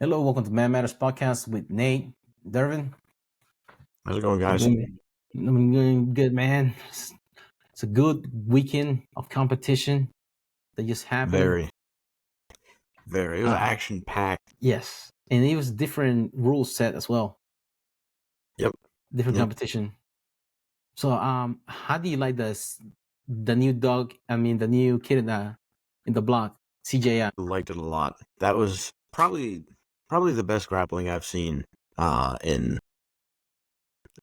Hello, welcome to Man Matters Podcast with Nate, Derving. How's it going, guys? I'm doing good, man. It's a good weekend of competition that just happened. Very. It was action packed. Yes, and it was different rule set as well. Yep. Different competition. So, how do you like the new dog? I mean, the new kid in the block, CJI. I liked it a lot. That was probably the best grappling I've seen in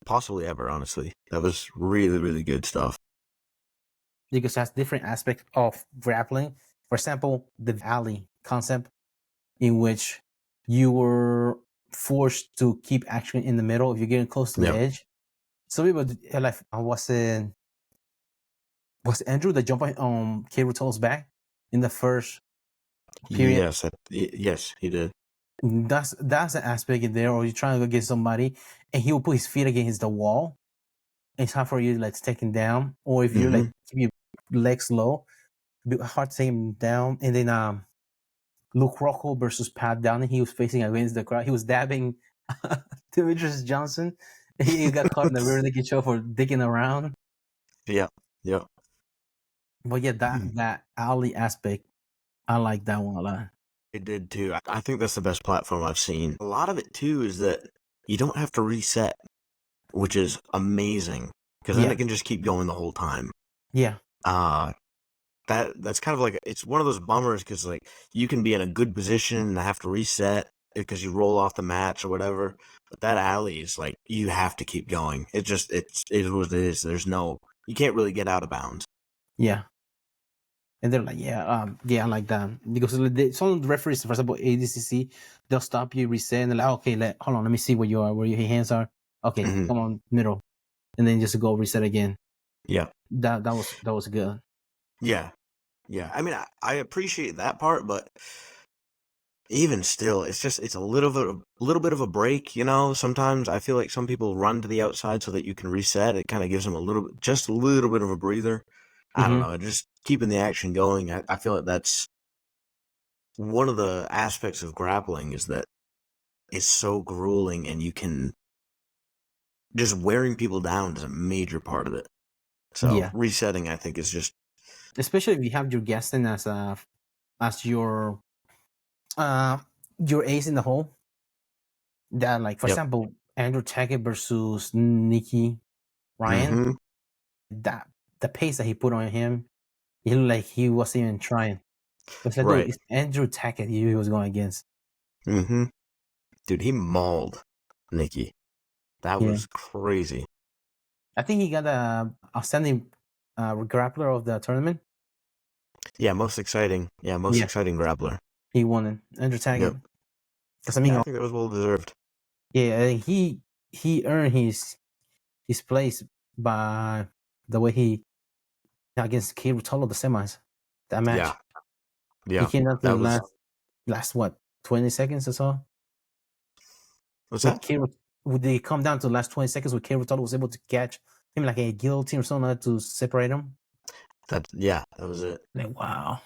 possibly ever. Honestly, that was really good stuff. Because it has different aspects of grappling. For example, the alley concept, in which you were forced to keep action in the middle if you're getting close to the edge. Some people like was Andrew that jumped on K. Rutolo's back in the first period? Yes, he did. That's an aspect in there, or you're trying to go get somebody and he will put his feet against the wall. It's hard for you to take him down, or if you're keep your legs low, it'd be hard to take him down. And then Luke Rocco versus Pat Downey, he was facing against the crowd. He was dabbing Demetrius Johnson. He got caught in the rear naked choke for dicking around. Yeah. But yeah, that alley aspect, I like that one a lot. It did too. I think that's the best platform I've seen. A lot of it too is that you don't have to reset, which is amazing because then it can just keep going the whole time. Yeah. That's kind of like, it's one of those bummers because like you can be in a good position and have to reset because you roll off the match or whatever. But that alley is like, you have to keep going. It is what it is. You can't really get out of bounds. Yeah. And they're like, I like that. Because some of the referees, for example, ADCC, they'll stop you, reset, and they're like, okay, hold on, let me see where your hands are. Okay, come on, middle. And then just go reset again. Yeah. That was good. Yeah. I mean, I appreciate that part, but even still, it's a little bit of a break, you know. Sometimes I feel like some people run to the outside so that you can reset. It kind of gives them just a little bit of a breather. I don't know, just keeping the action going. I feel like that's one of the aspects of grappling, is that it's so grueling, and you can just wearing people down is a major part of it. So resetting, I think, is just, especially if you have your guesting as your ace in the hole. That, like, for example, Andrew Tackett versus Nicky Ryan. That the pace that he put on him, he looked like he wasn't even trying. It's like, dude, it's Andrew Tackett he was going against. Dude, he mauled Nicky. That was crazy. I think he got a outstanding grappler of the tournament. Yeah, most exciting. Exciting grappler. He won it, Andrew Tackett. Because I think that was well deserved. Yeah, I think he earned his place by the way he against K. Rutolo, the semis, that match. Yeah. He came down to the last what, 20 seconds or so. What's that? Would they come down to the last 20 seconds where K. Rutolo was able to catch him like a guillotine or something like that to separate him? That was it. Like, wow.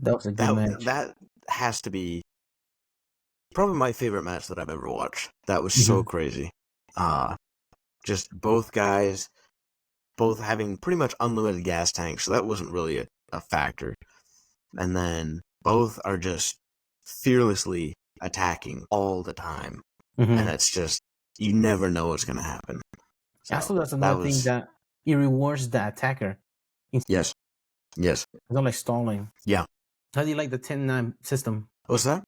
That was a good match. That has to be probably my favorite match that I've ever watched. That was so crazy. Just both guys, both having pretty much unlimited gas tanks, so that wasn't really a factor. And then both are just fearlessly attacking all the time. And it's just, you never know what's going to happen. So also, that's another thing that it rewards the attacker. Yes. It's not like stalling. Yeah. How do you like the 10-9 system? What's that?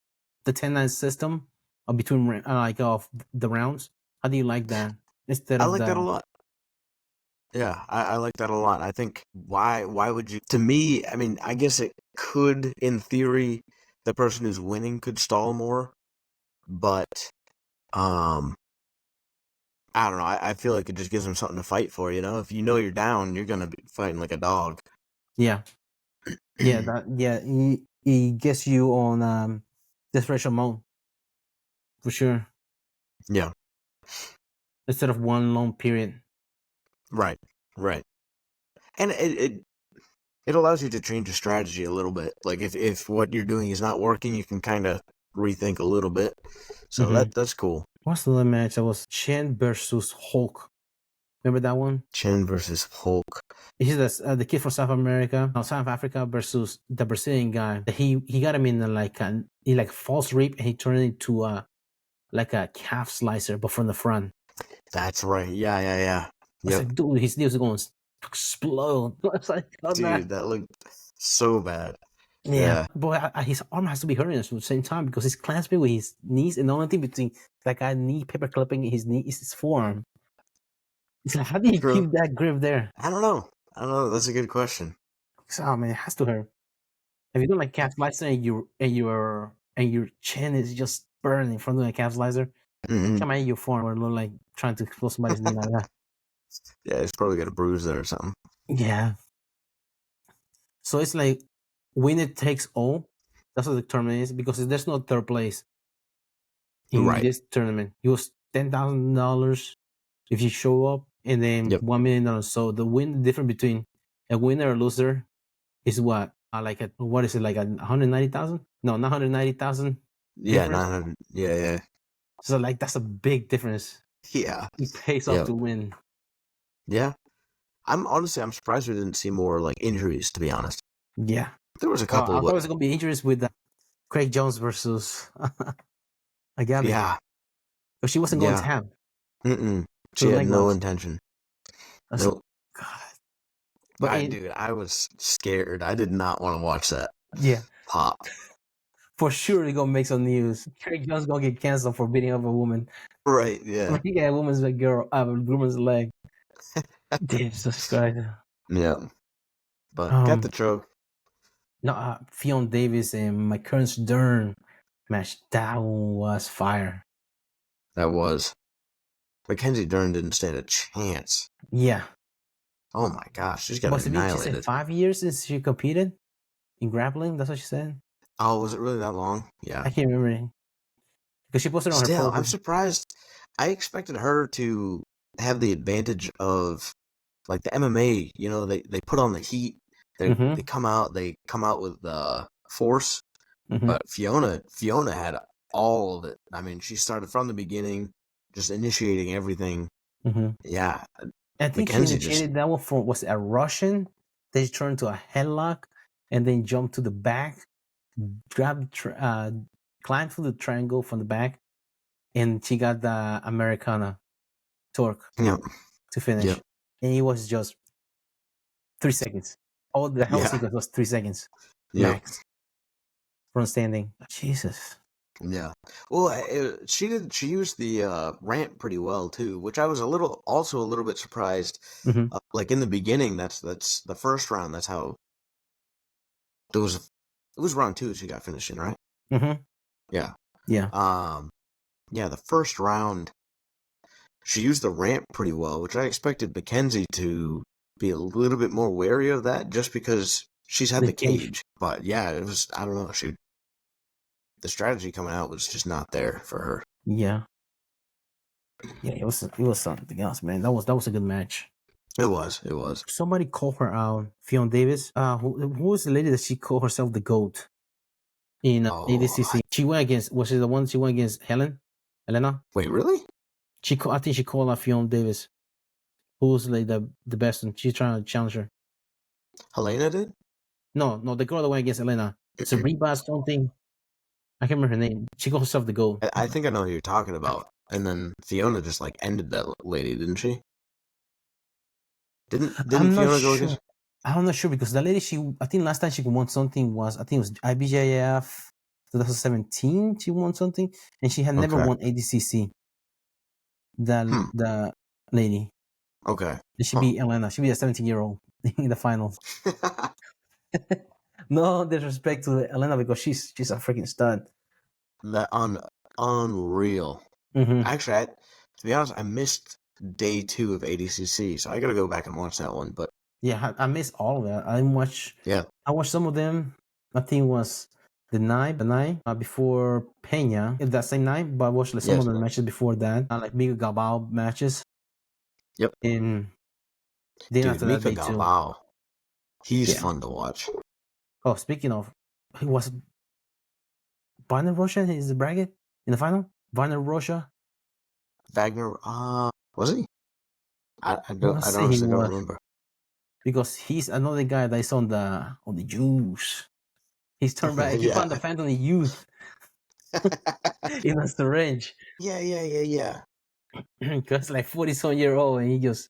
The 10-9 system between of the rounds. How do you like that? I like that a lot. Yeah, I like that a lot. I think why would you? To me, I mean, I guess it could, in theory, the person who's winning could stall more, but I don't know. I feel like it just gives them something to fight for. You know, if you know you're down, you're gonna be fighting like a dog. Yeah. He gets you on desperation mode for sure. Yeah. Instead of one long period. Right. And it allows you to change your strategy a little bit. Like if what you're doing is not working, you can kind of rethink a little bit. So that's cool. What's the other match? That was Chen versus Hulk. Remember that one? Chen versus Hulk. He's the kid from South Africa versus the Brazilian guy. He got him in he false rip, and he turned it into a calf slicer, but from the front. That's right. Yeah. I was like, dude, his knee was going to explode. I was like, oh, dude, that looked so bad. Yeah. But his arm has to be hurting us at the same time because he's clasping with his knees, and the only thing between that guy knee paper clipping his knee is his forearm. It's like, how do you keep that grip there? I don't know. That's a good question. Oh man, it has to hurt. If you do like calf slicer and your chin is just burning in front of a calf slicer, come at your forearm or look like trying to explode somebody's knee like that. Yeah, it's probably got a bruise there or something. Yeah. So it's like winner takes all. That's what the tournament is, because there's no third place in this tournament. It was $10,000 if you show up, and then $1 million. So the difference between a winner or loser is what? What is it, like 190,000? No, not 190,000. Yeah, 900. Yeah. So like that's a big difference. Yeah, it pays off to win. Yeah, I'm surprised we didn't see more like injuries. To be honest, yeah, there was a couple. I thought it was gonna be injuries with Craig Jones versus Agabi. Yeah, but she wasn't going to have. She had no intention. No. God. But dude, I was scared. I did not want to watch that. Yeah. Pop. For sure, they're gonna make some news. Craig Jones gonna get canceled for beating up a woman. Right. Yeah. He got a woman's leg. Jesus Christ. Yeah. But got the choke. No, Ffion Davies and my current Dern match. That one was fire. That was. Mackenzie Dern didn't stand a chance. Yeah. Oh my gosh, she's got annihilated. She said 5 years since she competed in grappling. That's what she said. Oh, was it really that long? Yeah. I can't remember. Because she posted on her profile. I'm surprised. I expected her to have the advantage of like the MMA. You know, they put on the heat. They come out. They come out with force. But Fiona had all of it. I mean, she started from the beginning, just initiating everything. Yeah. I think Mackenzie she initiated that one for, was it a Russian? They turned to a headlock and then jumped to the back, climbed through the triangle from the back, and she got the Americana torque to finish. Yep. And it was just 3 seconds. All the whole sequence was 3 seconds max from standing. Jesus. Yeah. Well, she used the ramp pretty well too, which I was a little bit surprised. Like in the beginning, that's the first round. That's how it was round 2 that she got finished in, right? Yeah. Yeah. Yeah. The first round, she used the ramp pretty well, which I expected Mackenzie to be a little bit more wary of that, just because she's had the cage. But yeah, it was. I don't know. The strategy coming out was just not there for her. Yeah. Yeah, it was something else, man. That was a good match. It was. Somebody called her out, Ffion Davies. Who was the lady that she called herself the GOAT in ADCC? She went against. Was she the one she went against Helena? Wait, really? I think she called out Ffion Davies, who's like the best, and she's trying to challenge her. Helena did? No, the girl that went against Helena. It's a Reba something. I can't remember her name. She called herself the GOAT. I think I know who you're talking about. And then Fiona just like ended that lady, didn't she? Didn't Fiona go against? I'm not sure, because the lady I think last time she won something was, I think it was IBJJF 2017. She won something, and she had never won ADCC. The lady. Okay. She beat Elena. She beat a 17-year-old in the finals. No disrespect to Elena, because she's a freaking stud. That unreal. Actually, to be honest, I missed day 2 of ADCC, so I gotta go back and watch that one. But yeah, I missed all of that. I didn't watch. Yeah, I watched some of them. I think it was the night before Peña. That same night, but I watched some of the matches before that, like Mika Galbao matches. Yep. And then after that, Mika Galbao, he's fun to watch. Oh, speaking of, he was Wagner Rocha is the bracket in the final. Wagner Rocha. Wagner, was he? I I don't. want to I say he honestly don't was remember. because he's another guy that's on the juice. He's turned back. He Yeah. found the Phantom youth in a syringe. Yeah. Because like 40-some-year-old and he just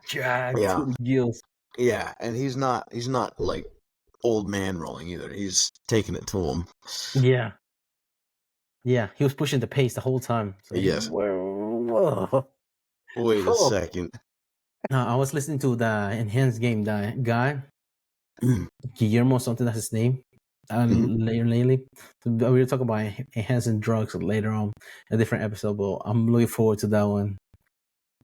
jacked Yeah. to the gills. Yeah, and he's not like old man rolling either. He's taking it to him. Yeah. Yeah, he was pushing the pace the whole time. So Yes. whoa. Wait a Whoa. second. I was listening to the enhanced game guy, Mhm. Guillermo, something that's his name. Lately, we'll talk about enhancing drugs later on, a different episode. But I'm looking forward to that one.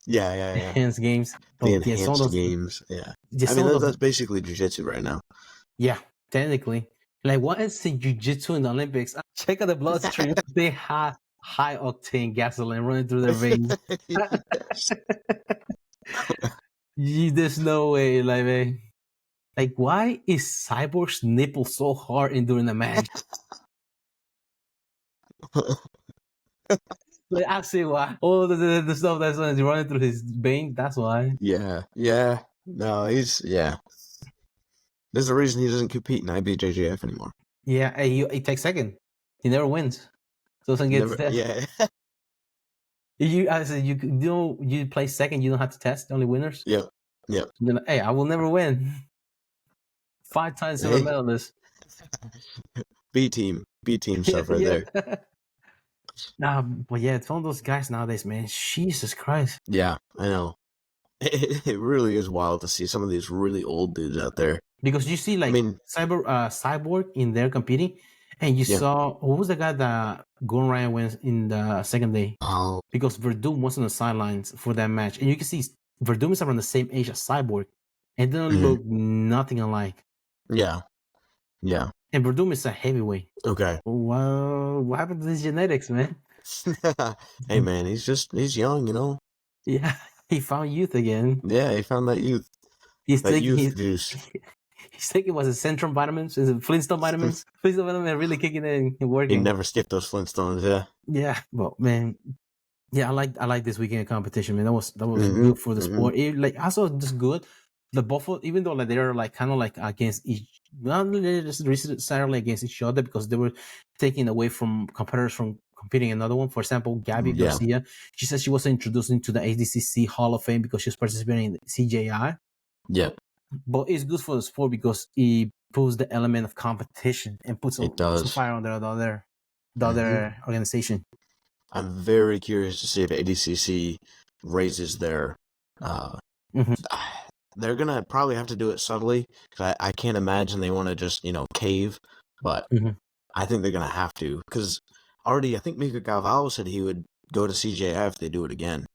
Yeah. Enhanced games. The Oh yeah, some of enhanced those. games. Yeah. Just I mean, some of those. that's basically jiu-jitsu right now. Yeah, technically. Like, what is the jiu-jitsu in the Olympics? Check out the bloodstream. They have high octane gasoline running through their veins. Yes. There's no way, like, man. Like, why is Cyborg's nipple so hard in during the match? Like, I see why. All the stuff that's running through his veins, that's why. Yeah. No, there's a reason he doesn't compete in IBJJF anymore. Yeah, and he takes second. He never wins. So doesn't get to Never. test. Yeah. I said you play second, you don't have to test, only winners. Yep. Then, hey, I will never win. 5 times silver medalist. B team stuff right there. Nah, but yeah, it's one of those guys nowadays, man. Jesus Christ. Yeah, I know. It really is wild to see some of these really old dudes out there. Because you see, like, Cyborg in there competing, and you saw what was the guy that Gordon Ryan wins in the second day? Oh, Because Verdum was on the sidelines for that match, and you can see Verdum is around the same age as Cyborg, and they don't look nothing alike. Yeah. And Verdum is a heavyweight. Okay. Well, what happened to his genetics, man? Hey man, he's young, you know. Yeah, he found youth again. Yeah, he found that youth. He's that taking youth juice. He's taking was it Centrum vitamins? Is it Flintstone vitamins? Flintstone vitamins are really kicking in and working. He never skipped those Flintstones, yeah. Yeah, but man, yeah, I like this weekend competition, man. That was good for the sport. It, like also just good. The Buffalo, even though like they're like kind of like against each, not necessarily against each other because they were taking away from competitors from competing another one. For example, Gabby Garcia, she said she wasn't introduced into the ADCC Hall of Fame because she was participating in the CJI. Yeah. But it's good for the sport because it puts the element of competition and puts some fire on the other organization. I'm very curious to see if ADCC raises their. They're gonna probably have to do it subtly because I can't imagine they want to just cave, but I think they're gonna have to because already I think Mika Galvao said he would go to CJI if they do it again,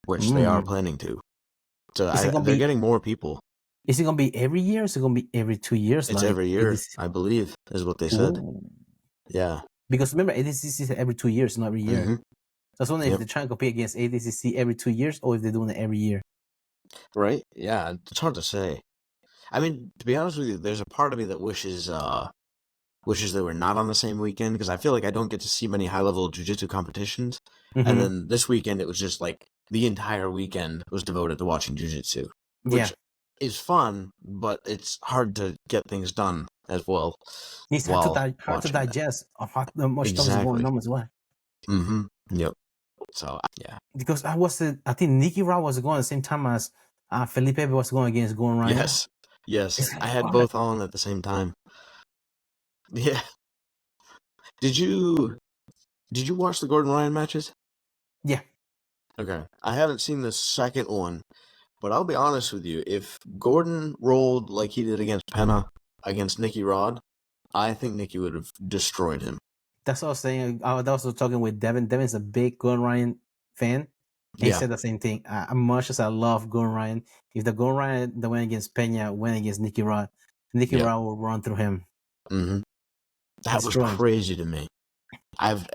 which they are planning to. So they're getting more people. Is it gonna be every year? Or is it gonna be every 2 years? It's every year, I believe, is what they said. Yeah. Because remember, ADCC is every 2 years, not every year. So I was wondering if they're trying to compete against ADCC every 2 years or if they're doing it every year. Right? Yeah, it's hard to say. I mean, to be honest with you, there's a part of me that wishes they were not on the same weekend because I feel like I don't get to see many high-level jiu-jitsu competitions. And then this weekend, it was just like the entire weekend was devoted to watching jiu-jitsu, which is fun, but it's hard to get things done as well. It's hard to digest of how much stuff is going on as well. Yep. So, yeah. Because I think Nicky Rod was going at the same time as Felipe was going against Gordon Ryan. Yes. I had both on at the same time. Yeah. Did you watch the Gordon Ryan matches? Yeah. Okay. I haven't seen the second one, but I'll be honest with you. If Gordon rolled like he did against Penna, against Nicky Rod, I think Nicky would have destroyed him. That's what I was saying. I was also talking with Devin. Devin's a big Gordon Ryan fan. And he said the same thing. Much as I love Gordon Ryan, if the Gordon Ryan that went against Pena went against Nicky Rod, Nicky Rod will run through him. That was crazy to me. I've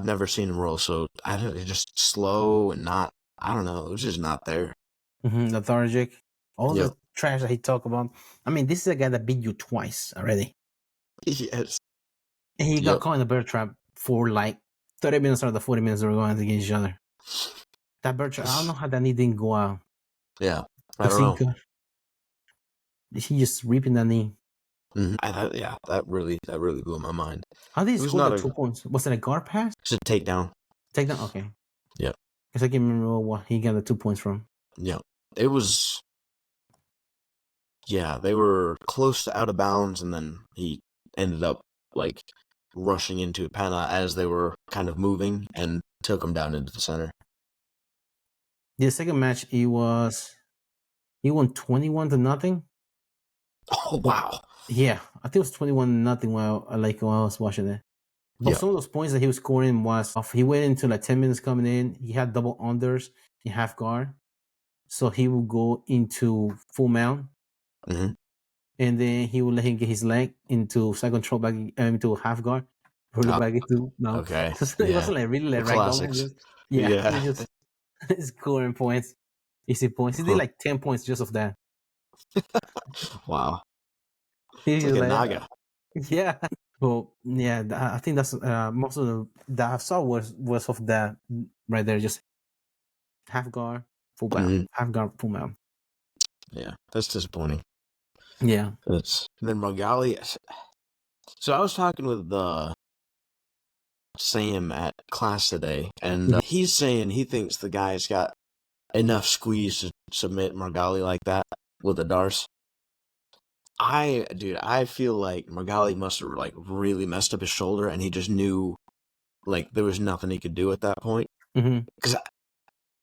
never seen him roll so just slow and not. I don't know. It was just not there. Lethargic. All the trash that he talked about. I mean, this is a guy that beat you twice already. Yes. And he got Yep. caught in the bear trap for like 30 minutes out of the 40 minutes they were going against each other. That bear trap, I don't know how that knee didn't go out. Yeah. I don't know. He just reaping that knee. That really blew my mind. How did he It was score not the a 2 points? Was it a guard pass? It's a takedown. Takedown? Okay. Yeah. Because I can't remember what he got the 2 points from. Yeah. It was. Yeah, they were close to out of bounds, and then he ended up like rushing into Panna as they were kind of moving and took him down into the center. The second match, he won 21-0. Oh wow! Yeah, I think it was 21-0 while I was watching it. But some of those points that he was scoring was he went into like 10 minutes coming in. He had double unders in half guard, so he would go into full mount, and then he would let him get his leg into side control back into half guard, roll it back into no. Okay, So it wasn't like really like ragdoll. He just scoring points, easy points. He did like 10 points just of that. Wow, He's it's like a like, naga. yeah. Well, yeah, I think that's most of that I saw was of that right there, just half guard, full mount, half guard, full mount. Yeah, that's disappointing. Yeah. And then Magali. So I was talking with Sam at class today, and he's saying he thinks the guy's got enough squeeze to submit Margali like that with a Darce. I feel like Margali must have like really messed up his shoulder, and he just knew like there was nothing he could do at that point because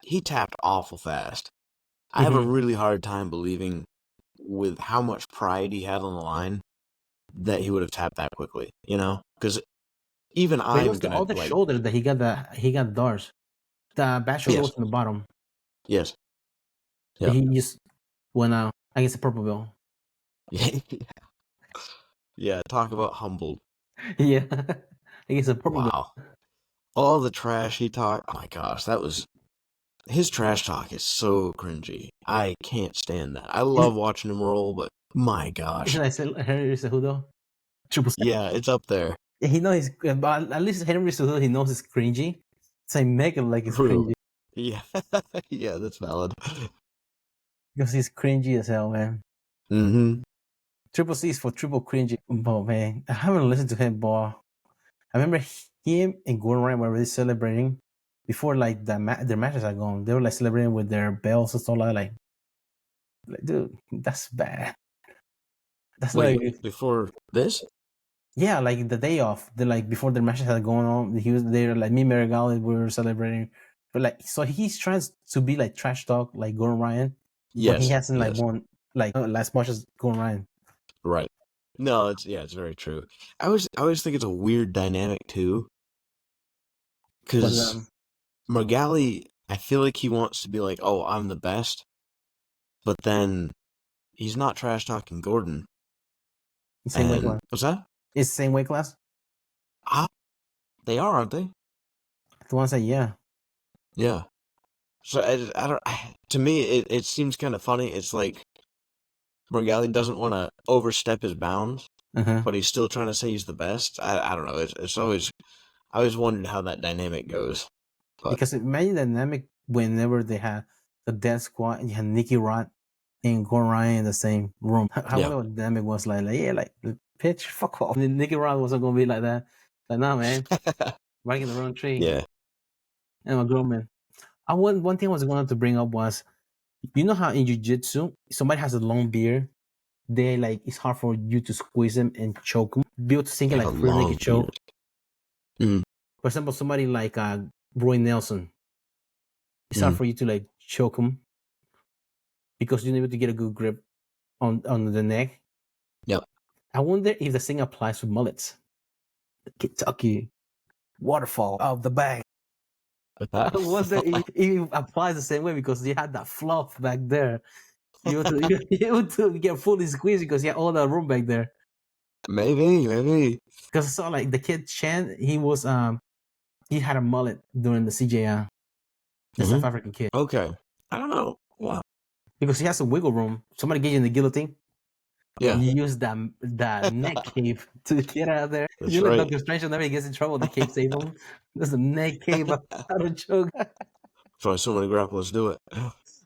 he tapped awful fast. I have a really hard time believing, with how much pride he had on the line, that he would have tapped that quickly. You know, because even it was the other shoulder that he got Darce. The back shoulder was in the bottom. Yes. Yeah. He just went out against the purple belt. Yeah, talk about humbled. Yeah. Against the purple belt. All the trash he talked. Oh my gosh, his trash talk is so cringy. I can't stand that. I love watching him roll, but my gosh. Henry Cejudo? Yeah, it's up there. He knows at least Henry Cejudo, he knows it's cringy. So he make it like it's cringy. Yeah. Yeah, that's valid. Because he's cringy as hell, man. Triple C is for triple cringy. But man, I haven't listened to him, but I remember him and Gordon Ryan were really celebrating before like their matches are gone. They were like celebrating with their belts and stuff like dude, that's bad. That's before this? Yeah, like the day off. They like before their matches had gone on. He was there, like me and Marigali, we were celebrating. But like, so he's trying to be like trash talk, like Gordon Ryan. But he hasn't like won like last much as Gordon Ryan. Right. No, it's very true. I always think it's a weird dynamic too, because Margali, I feel like he wants to be like, oh, I'm the best, but then he's not trash talking Gordon. Same weight class. What's that? It's the same weight class. They are, aren't they? The one say yeah. Yeah. So I don't. To me, it seems kind of funny. It's like Margali doesn't want to overstep his bounds, but he's still trying to say he's the best. I don't know. It's always, I always wondered how that dynamic goes. But. Because imagine the dynamic whenever they had the death squad and you had Nicky Rod and Gordon Ryan in the same room. I wonder what the dynamic was like. Like, yeah, like pitch, fuck off. And Nicky Rod wasn't gonna be like that. Like, nah, man, barking the wrong tree. Yeah. And my girl, man. One thing I was going to bring up was, you know how in Jiu-Jitsu, somebody has a long beard, they like it's hard for you to squeeze them and choke them. Be able to think like free naked choke. For example, somebody like Roy Nelson, it's hard for you to like choke him because you need to get a good grip on the neck. Yep. I wonder if the thing applies to Mullets. Kentucky waterfall of the bag. I wonder if it applies the same way because you had that fluff back there. You want to get fully squeezed because you had all the room back there. Maybe. Because I saw like the kid Chen, he had a mullet during the CJI. The South African kid. Okay. I don't know. Wow. Because he has some wiggle room. Somebody get you in the guillotine. Yeah, You use that neck cape to get out of there. that's You know, right. Doctor Strange whenever he gets in trouble, the cape save him. There's a neck cape out of choke. That's why so many grapplers do it.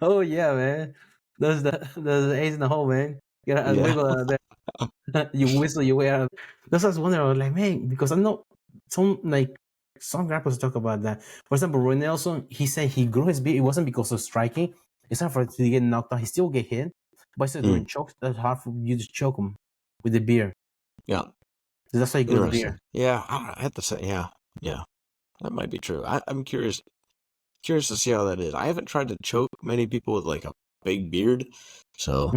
Oh yeah, man. There's the ace in the hole, man. Get a Yeah. wiggle out of there. You whistle your way out. That's what I was wondering. I was like, man, because I know some grapplers talk about that. For example, Roy Nelson, he said he grew his beard. It wasn't because of striking. It's not for it to get knocked out. He still get hit, but instead of doing chokes, that's hard for you to choke him with the beer. Yeah. So that's why he grew the beer. Yeah, I have to say, yeah, that might be true. I'm curious to see how that is. I haven't tried to choke many people with like a big beard, so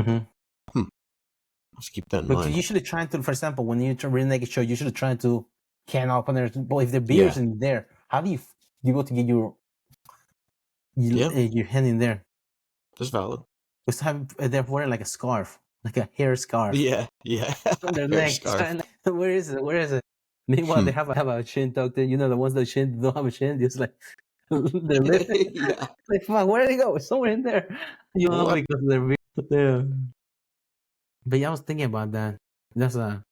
let's keep that in But mind. you should have tried to, for example, when you real naked show, you should have tried to can open there. But if the beer's in there, how do you able to get your hand in there? That's valid. They're wearing like a scarf, like a hair scarf. Yeah. On their neck. Where is it? Meanwhile, they have a chin tucked in. You know, the ones that don't have a chin, just like they're lifting. Yeah. Like, fuck, where did they go? It's somewhere in there. You know, What? because they're yeah. But yeah, I was thinking about that. That's a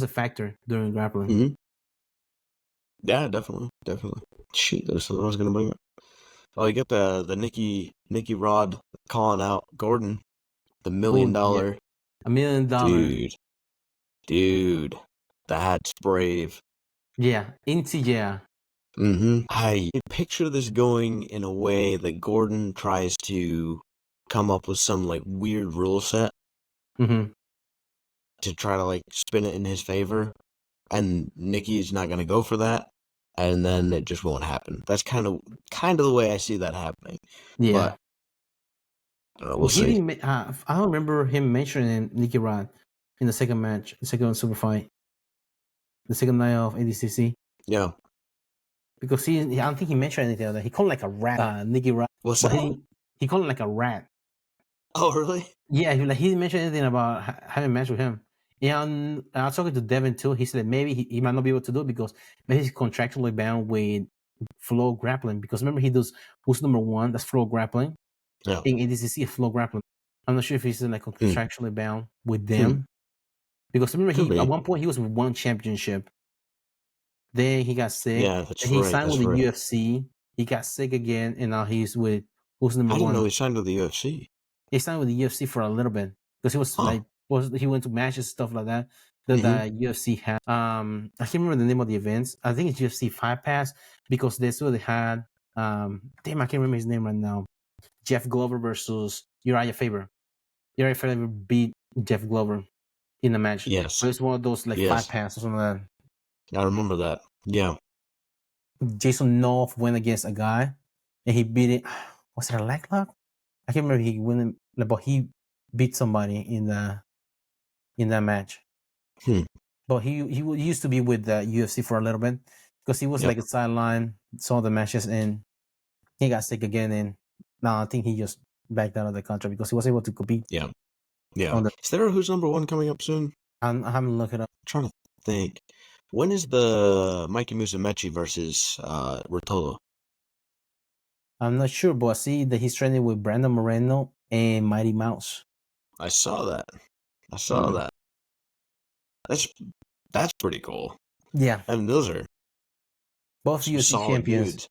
factor during grappling. Mm-hmm. Yeah, definitely. Shoot, there's something I was gonna bring up. Oh, you got the Nicky Rod calling out Gordon, the $1 million. Yeah. $1 million. Dude, that's brave. Yeah, yeah. I picture this going in a way that Gordon tries to come up with some like weird rule set to try to like spin it in his favor, and Nicky's not gonna go for that, and then it just won't happen. That's kind of the way I see that happening. Yeah. But I don't know, we'll see. I don't remember him mentioning Nicky Rod in the second match, the second super fight, the second night of ADCC. Yeah. Because I don't think he mentioned anything like that. He called him like a rat, Nicky Rod. What's that? He called him like a rat. Oh, really? Yeah, he didn't mention anything about having a match with him. Yeah, and I was talking to Devin too. He said maybe he might not be able to do it because maybe he's contractually bound with flow grappling. Because remember, he does who's number one? That's flow grappling. Yeah. In ADCC, flow grappling. I'm not sure if he's like contractually bound with them. Because remember, at one point he was with one championship. Then he got sick. Yeah, that's and he signed with the UFC. He got sick again, and now he's with who's number one. I didn't know he signed with the UFC. He signed with the UFC for a little bit because he was he went to matches, stuff like that. That the UFC had. I can't remember the name of the events. I think it's UFC Fight Pass because they had. Damn, I can't remember his name right now. Jeff Glover versus Uriah Faber. Uriah Faber beat Jeff Glover in the match. Yes, so it's one of those like Fight Pass or something like that. I remember that. Yeah. Jason North went against a guy, and he beat it. Was it a leg lock? I can't remember. He won, but he beat somebody in that match. But he used to be with the UFC for a little bit because he was like a sideline, saw the matches, and he got sick again. And now I think he just backed out of the contract because he was able to compete. Yeah. Is there a Who's Number One coming up soon? I haven't looked it up. I'm trying to think. When is the Mikey Musumeci versus Rotolo? I'm not sure, but I see that he's training with Brandon Moreno and Mighty Mouse. I saw that. That's pretty cool. Yeah. I mean, those are both UFC champions. Dudes.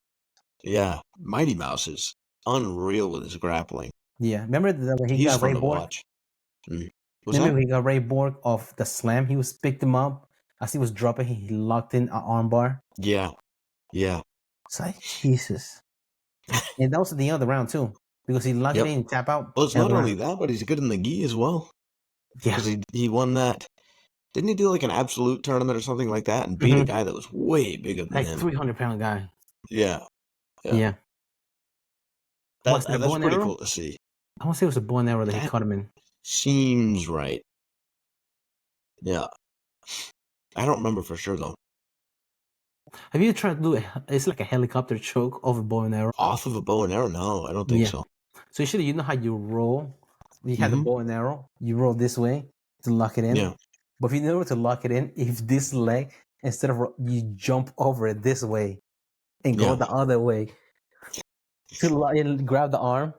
Yeah. Mighty Mouse is unreal with his grappling. Yeah. Remember that he got Ray Borg? Remember he got Ray Borg of the slam? He picked him up. As he was dropping, he locked in an armbar. Yeah. It's like, Jesus. And that was at the end of the round, too. Because he locked it in and tap out. Well, it's not only that, but he's good in the gi as well. Yeah. Because he won that. Didn't he do like an absolute tournament or something like that and beat a guy that was way bigger than him? Like 300-pound guy. Yeah. That's pretty cool to see. I want to say it was a bow and arrow that he cut him in. Seems right. Yeah. I don't remember for sure, though. Have you tried to do it? It's like a helicopter choke off a bow and arrow. Off of a bow and arrow? No, I don't think so. So usually, you know how you roll? You have the bow and arrow. You roll this way to lock it in. Yeah. But if you know to lock it in, if this leg, instead of you jump over it this way and go the other way to grab the arm.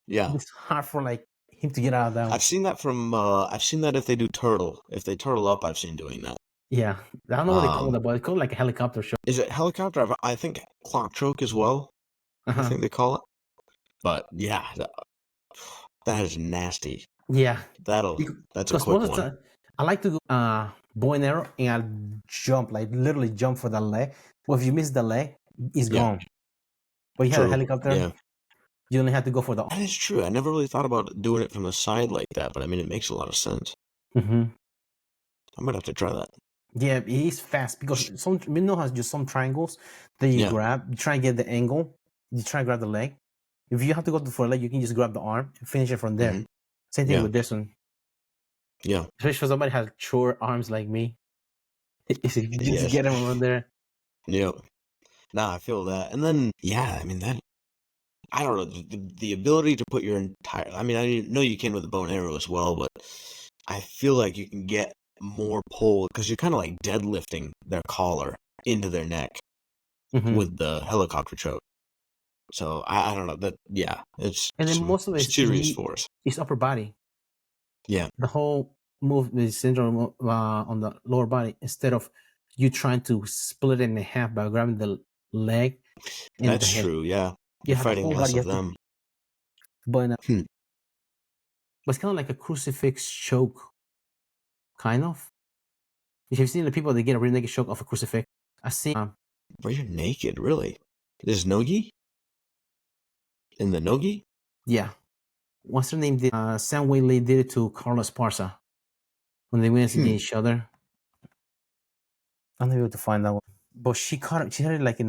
Yeah. It's hard for like him to get out of that one. I've seen that from. I've seen that if they do turtle. If they turtle up, I've seen doing that. Yeah, I don't know what they call that, but it's called like a helicopter choke. Is it helicopter? I think clock choke as well. I think they call it. But yeah, that is nasty. Yeah, That's a quick one. Time, I like to go bow and arrow, and I'll jump, like literally jump for the leg. Well, if you miss the leg, it's gone. But you have a helicopter, you only have to go for the. That is true. I never really thought about doing it from the side like that, but I mean, it makes a lot of sense. Mm-hmm. I might have to try that. Yeah, it is fast because some has just some triangles that you grab. You try and get the angle. You try and grab the leg. If you have to go for a leg, you can just grab the arm and finish it from there. Mm-hmm. Same thing with this one. Yeah. Especially for somebody who has short arms like me. Just get him on there. Yep. Nah, I feel that. And then, I mean, that, I don't know, the ability to put your entire, I mean, I know you can with the bow and arrow as well, but I feel like you can get more pull because you're kind of like deadlifting their collar into their neck with the helicopter choke. So I don't know that. Yeah, it's and then most of it's serious force. It's upper body. Yeah, the whole move is syndrome on the lower body instead of you trying to split it in half by grabbing the leg. That's true. Yeah, you're fighting less of them. But it's kind of like a crucifix choke, kind of. If you've seen the people that get a rear naked choke off a crucifix, I see. Rear naked, really? There's nogi? In the nogi? Yeah. What's her name? Sam Whaley did it to Carlos Parza when they went against each other. I'm not able to find that one, but she caught it. She had it like in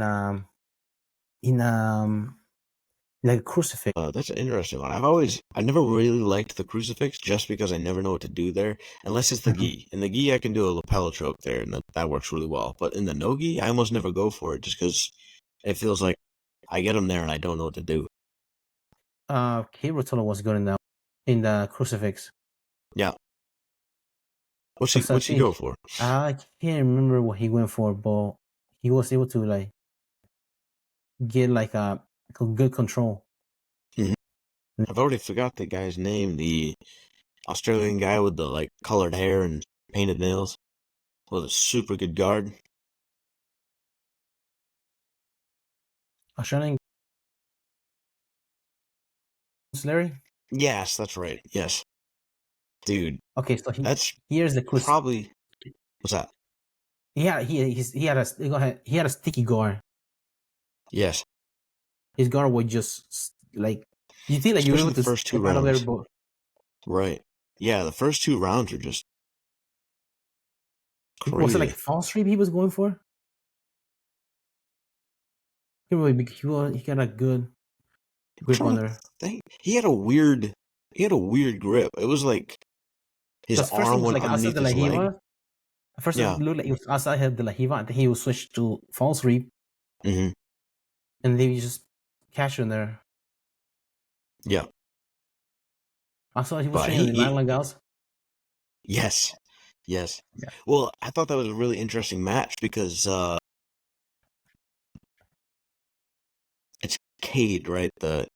like a crucifix. That's an interesting one. I never really liked the crucifix just because I never know what to do there, unless it's the gi. In the gi, I can do a lapel choke there, and that works really well. But in the no-gi, I almost never go for it just because it feels like I get them there and I don't know what to do. Kate Rotolo was good in the crucifix. Yeah. What's he go for? I can't remember what he went for, but he was able to like get like a good control. Mm-hmm. I've already forgot the guy's name. The Australian guy with the like colored hair and painted nails with a super good guard. Australian. Larry? Yes, that's right. Yes. Dude. Okay, so here's the crucifix. Probably. What's that? He had a sticky guard. Yes. His guard was just like you think like you were able to the first 2 rounds. There, right. Yeah, the first 2 rounds are just crazy. Was it like false sweep he was going for? He got a good grip on there. He had a weird grip. It was like his arm went like underneath his leg. At first, it looked like he was outside the La Hiva, and then he was switched to false sweep. Mm-hmm. And then he just catch in there. Yeah. Also, he was training the Island Gals. Yes. Yes. Yeah. Well, I thought that was a really interesting match because it's Cade, right? The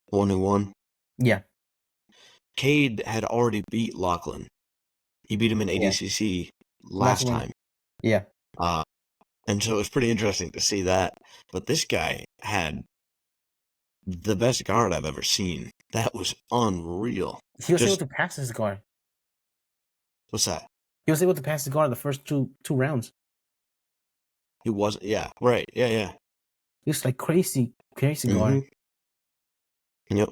one who won. Yeah. Cade had already beat Lachlan. He beat him in ADCC last time. Yeah. And so it was pretty interesting to see that. But this guy had the best guard I've ever seen. That was unreal. He was able to pass his guard. What's that? He was able to pass his guard the first two rounds. He wasn't. Yeah. Right. Yeah. Yeah. He was like crazy guard. Yep.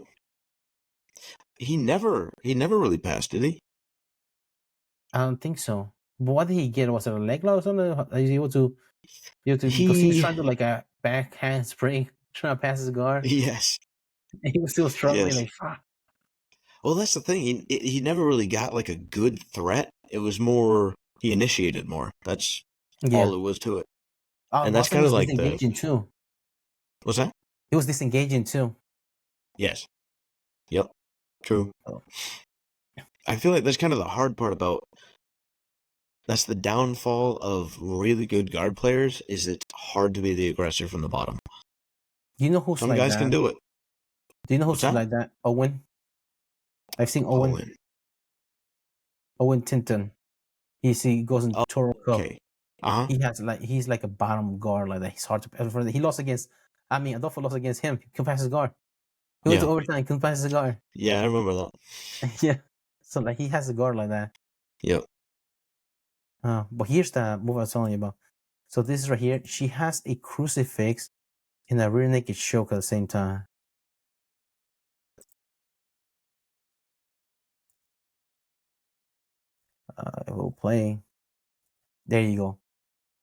He never really passed, did he? I don't think so. But what did he get? Was it a leg lock or something? Is he able to? Because he was trying to like a backhand spring, trying to pass his guard. Yes. And he was still struggling. Like, fuck. Well, that's the thing. He never really got like a good threat. It was more he initiated more. That's all it was to it. And that's kind of like disengaging too. What's that? He was disengaging too. Yes. Yep. True. Oh. I feel like that's kind of the hard part about. That's the downfall of really good guard players. Is it's hard to be the aggressor from the bottom. You know who's some guys can do it. Do you know who's like that? Owen. I've seen Owen Tinton. He goes in Toro Cup. Okay. He's like a bottom guard like that. He's hard to. He lost against. I mean, Adolfo lost against him. He couldn't pass his guard. He went to overtime. Couldn't pass his guard. Yeah, I remember that. Yeah. So like he has a guard like that. Yep. But here's the move I was telling you about. So this is right here. She has a crucifix and a rear naked choke at the same time. We'll play. There you go.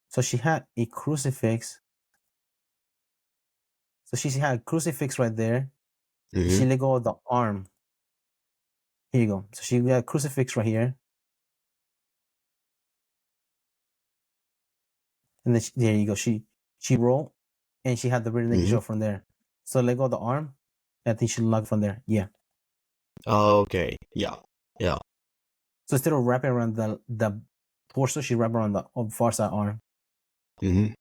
So she had a crucifix. So she had a crucifix right there. Mm-hmm. She let go of the arm. Here you go. So she got a crucifix right here. And then there you go. She rolled and she had the rear naked choke from there. So let go of the arm. I think she locked from there. Yeah. Okay. Yeah. Yeah. So instead of wrapping around the torso, she wrapped around the far side arm. Mm-hmm.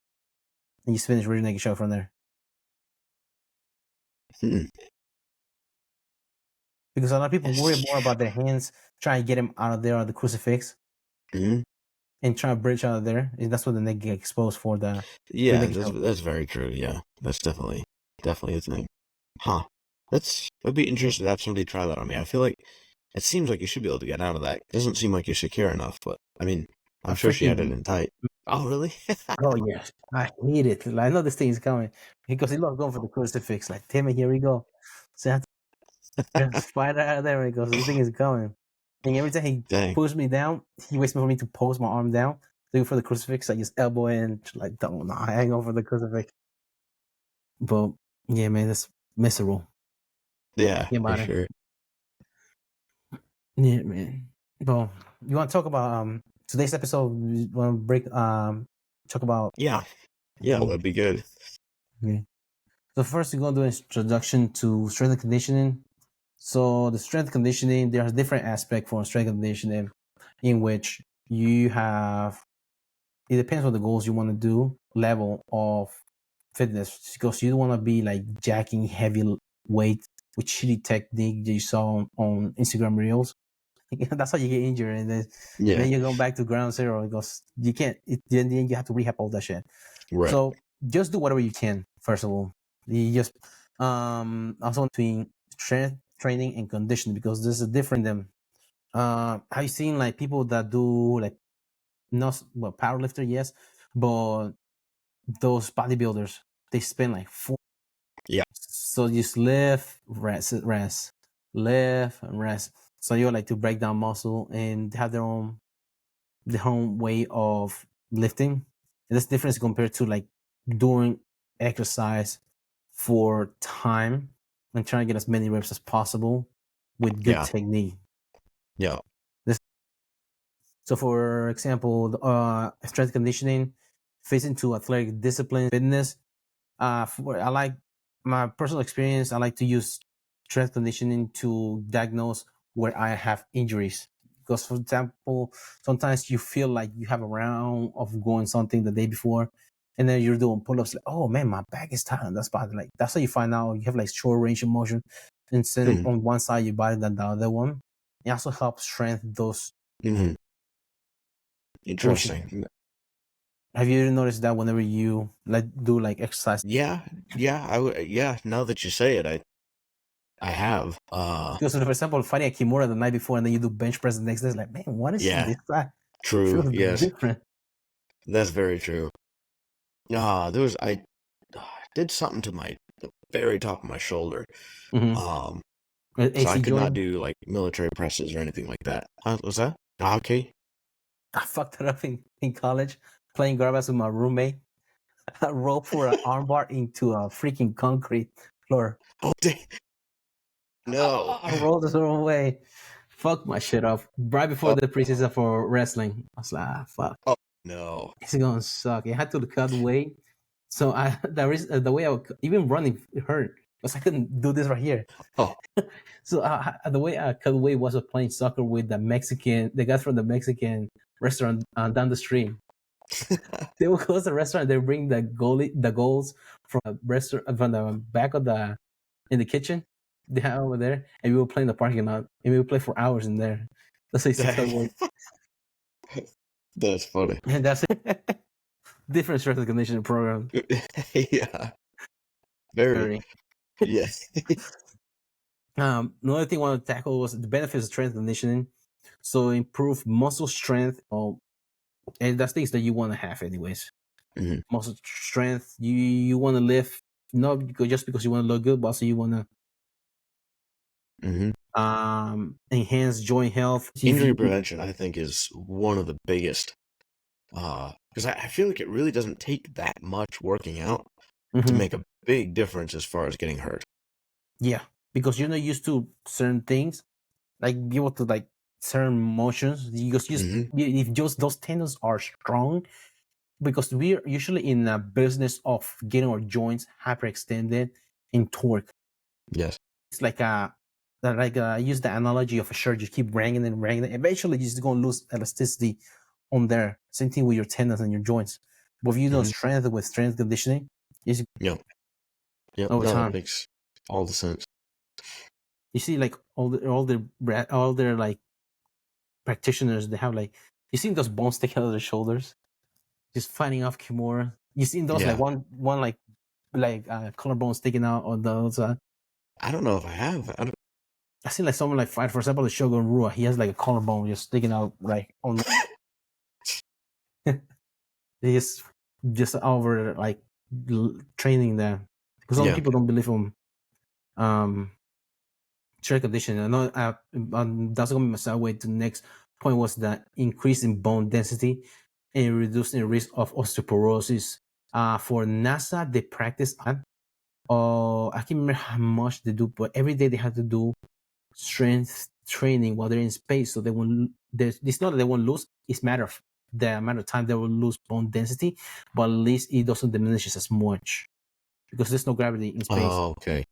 And you finish rear naked choke from there. Because a lot of people worry more about their hands, trying to get him out of there on the crucifix. And trying to bridge out of there. And that's what the neck get exposed for. That's very true. Yeah, that's definitely a thing. Huh. That'd be interesting to have somebody try that on me. I feel like it seems like you should be able to get out of that. It doesn't seem like you're secure enough, but I mean, I'm sure she had it in tight. Oh, really? Oh, yes. I hate it. Like, I know this thing is coming because he loves going for the crucifix. Like, damn it, here we go. So I have to fight out of there because this thing is coming. And every time he pushes me down, he waits for me to post my arm down. Looking for the crucifix, I just elbow in. Like, don't hang over the crucifix. But yeah, man, that's miserable. Yeah, for sure. Yeah, man. Well, you want to talk about today's episode? We want to break talk about that'd be good. Okay. So first, we're gonna do an introduction to strength and conditioning. So the strength and conditioning, there's different aspects for strength and conditioning, in which you have. It depends on the goals you want to do, level of fitness, because you don't want to be like jacking heavy weight with shitty technique that you saw on Instagram reels. That's how you get injured, and then you go back to ground zero because you can't. Then you have to rehab all that shit. Right. So just do whatever you can. First of all, you just also between strength training and conditioning, because there's a different them. Have you seen like people that do like powerlifter? Yes, but those bodybuilders, they spend like 4. Yeah. So just lift, rest, lift and rest. So you like to break down muscle and have their own way of lifting. And that's different compared to like doing exercise for time and trying to get as many reps as possible with good technique. Yeah. So for example, strength conditioning fits into athletic discipline, fitness. I like my personal experience. I like to use strength conditioning to diagnose where I have injuries. Because, for example, sometimes you feel like you have a round of going something the day before, and then you're doing pull-ups. Like, oh man, my back is tight. That's bad. Like that's how you find out you have like short range of motion instead of on one side of your body than the other one. It also helps strengthen those. Interesting. Have you ever noticed that whenever you do exercise? Yeah. Now that you say it, I have. Because for example, fighting a Kimura the night before and then you do bench press the next day, it's like, man, what is this? True. Yes. Different. That's very true. I did something to the very top of my shoulder. So I could not do like military presses or anything like that. Was that? Okay. I fucked it up in college playing garbage with my roommate. I rolled for an armbar into a freaking concrete floor. Oh, dang. No. I rolled the wrong way. Fuck my shit up. Right before the preseason for wrestling. I was like, fuck. Oh, no. It's gonna suck. I had to cut weight. So the way I would, even running it hurt because I couldn't do this right here. Oh. So the way I cut weight was playing soccer with the guys from the Mexican restaurant down the street. They would close the restaurant. They would bring the goals from the restaurant from the back of in the kitchen. they have over there, and we will play in the parking lot, and we will play for hours in there. That's how it works. That's funny. And that's it. Different strength and conditioning program. Yeah. Very. Yeah. Another thing I want to tackle was the benefits of strength conditioning. So improve muscle strength, and that's things that you want to have anyways. Mhm. Muscle strength, you want to lift, not just because you want to look good, but also you want to enhance joint health. Injury prevention, I think, is one of the biggest. Because I feel like it really doesn't take that much working out to make a big difference as far as getting hurt. Yeah, because you're not used to certain things, like be able to like certain motions. If just those tendons are strong, because we're usually in a business of getting our joints hyperextended and torque. Yes. It's like I use the analogy of a shirt. You keep wrangling and wrangling. Eventually, you're just going to lose elasticity on there. Same thing with your tendons and your joints. But if you do strength with strength conditioning, Yep. over No, time, that makes all the sense. you see, like all their like practitioners, they have like, you see those bones sticking out of their shoulders, just fighting off Kimura. You seen those like one like collarbone sticking out on the other side. I don't know if I have. I seen like someone like fight, for example, the Shogun Rua. He has like a collarbone just sticking out like on. He's just over like training there because some people don't believe him. Strength conditioning. I know that's gonna be my segue to the next point, was that increase in bone density and reducing the risk of osteoporosis. For NASA, they practice I can't remember how much they do, but every day they have to do strength training while they're in space, so they won't. It's not that they won't lose. It's matter of the amount of time they will lose bone density, but at least it doesn't diminish as much because there's no gravity in space. Oh, okay.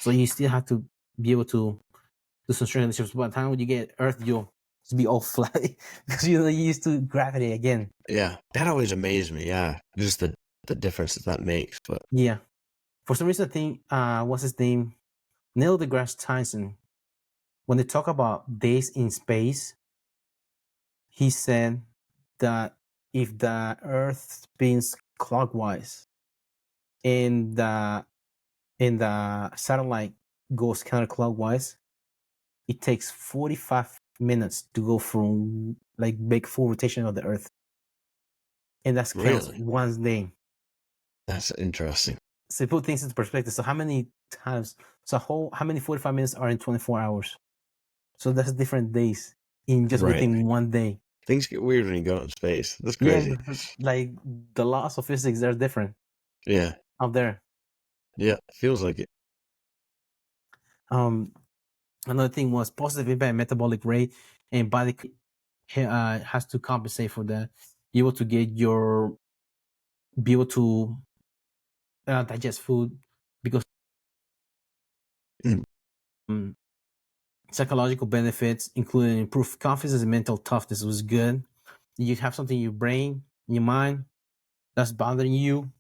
So you still have to be able to do some strength conditions. By the time when you get Earth, you'll be all flat because you're used to gravity again. Yeah, that always amazed me. Yeah, just the difference that makes. But yeah, for some reason, I think what's his name, Neil deGrasse Tyson, when they talk about days in space, he said that if the Earth spins clockwise and the satellite goes counterclockwise, it takes 45 minutes to go from like make full rotation of the Earth, and that's counts one day. That's interesting. So put things into perspective. So how many times? So how many 45 minutes are in 24 hours? So that's different days in just within one day. Things get weird when you go out in space. That's crazy. Yeah, like the laws of physics, they're different. Yeah. Out there. Yeah, feels like it. Another thing was positive impact metabolic rate, and body has to compensate for that. Be able to digest food, because psychological benefits, including improved confidence and mental toughness, was good. You have something in your brain, in your mind, that's bothering you.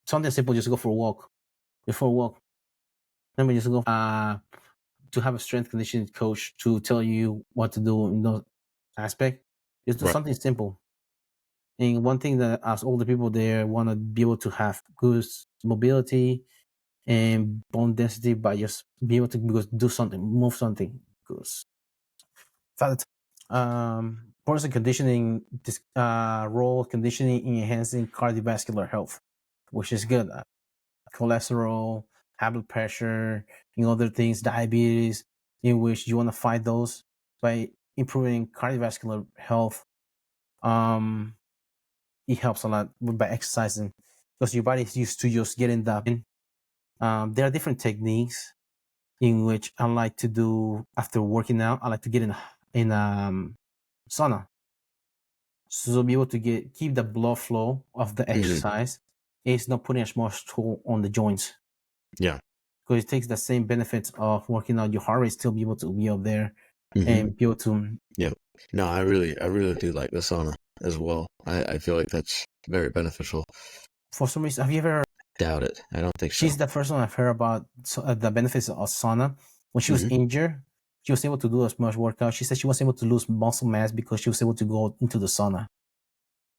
Something simple, just go for a walk. Before a walk, let me just go to have a strength conditioning coach to tell you what to do in those aspects. Just do something simple. And one thing that as older people, they want to be able to have good mobility and bone density by just be able to do something, move something. Because person conditioning, this role conditioning in enhancing cardiovascular health, which is good. Cholesterol, high blood pressure, and other things, diabetes, in which you want to fight those by improving cardiovascular health. It helps a lot by exercising because your body is used to just getting that in. There are different techniques in which I like to do after working out. I like to get in sauna, so be able to keep the blood flow of the exercise. It's not putting as much toll on the joints. Yeah, because it takes the same benefits of working out. Your heart rate still be able to be up there and be able to. Yeah. No, I really do like the sauna as well. I feel like that's very beneficial. For some reason, have you ever doubt it. I don't think so. She's the first one I've heard about the benefits of sauna. When she was injured, she was able to do as much workout. She said she was able to lose muscle mass because she was able to go into the sauna.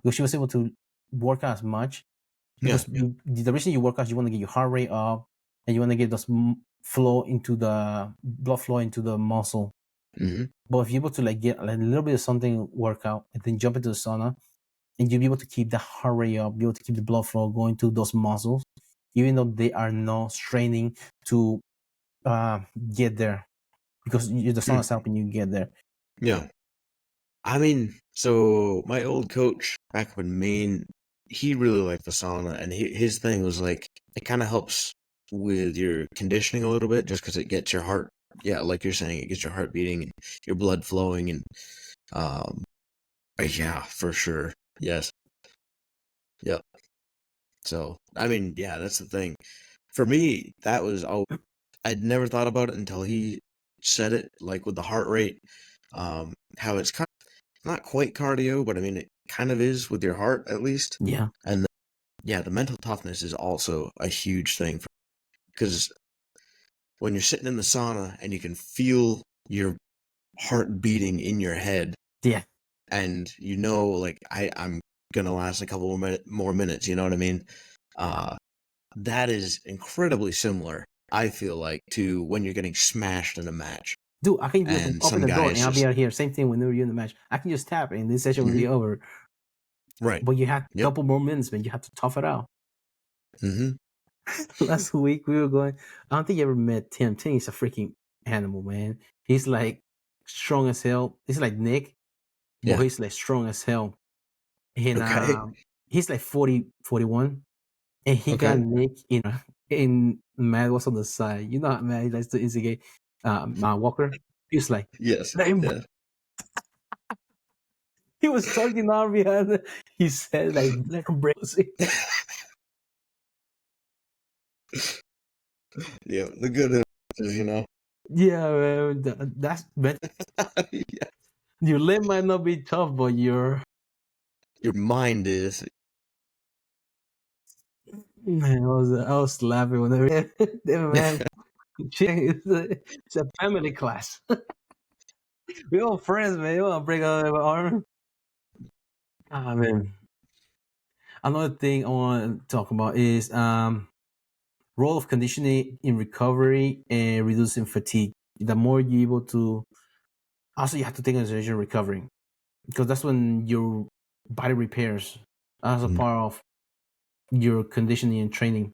Because she was able to work out as much. Because the reason you work out, you want to get your heart rate up, and you want to get the flow into the blood flow into the muscle. But if you're able to like get a little bit of something workout and then jump into the sauna, and you'll be able to keep the heart rate up, be able to keep the blood flow going to those muscles, even though they are not straining to get there, because the sauna is helping you get there. Yeah. I mean, so my old coach back in Maine, he really liked the sauna, and his thing was like, it kind of helps with your conditioning a little bit, just because it gets your heart, like you're saying, it gets your heart beating and your blood flowing, and yeah, for sure, yes, yep. So I mean, yeah, that's the thing. For me, that was I'd never thought about it until he said it, like with the heart rate, how it's kind of not quite cardio, but I mean, it kind of is with your heart at least. Yeah. And the mental toughness is also a huge thing, because when you're sitting in the sauna and you can feel your heart beating in your head, Yeah. and you know, like I'm gonna last a couple more minutes, you know what I mean? That is incredibly similar, I feel like, to when you're getting smashed in a match. Dude, I can just And open some the door and guys I'll be just out here. Same thing when you're in the match. I can just tap and this session will be over. right. But you have a couple more minutes, man. You have to tough it out. Last week we were going. I don't think you ever met Tim. Tim is a freaking animal, man. He's like strong as hell. He's like Nick, but he's like strong as hell. And he's like 40, 41. And he got Nick in Matt was on the side. You know how Matt likes to instigate Walker. He was like, yes. let him. Yeah. He was talking on behind. He said, like, let him break. Yeah, the good is, you know. Yeah, man. That's Yeah. your limb might not be tough, but your mind is. Man, I was laughing whenever man. It's a family class. We're all friends, man. You want to break out our arm? Ah, man. Another thing I want to talk about is role of conditioning in recovery and reducing fatigue. The more you're able to, also you have to take into consideration recovering, because that's when your body repairs as a part of your conditioning and training.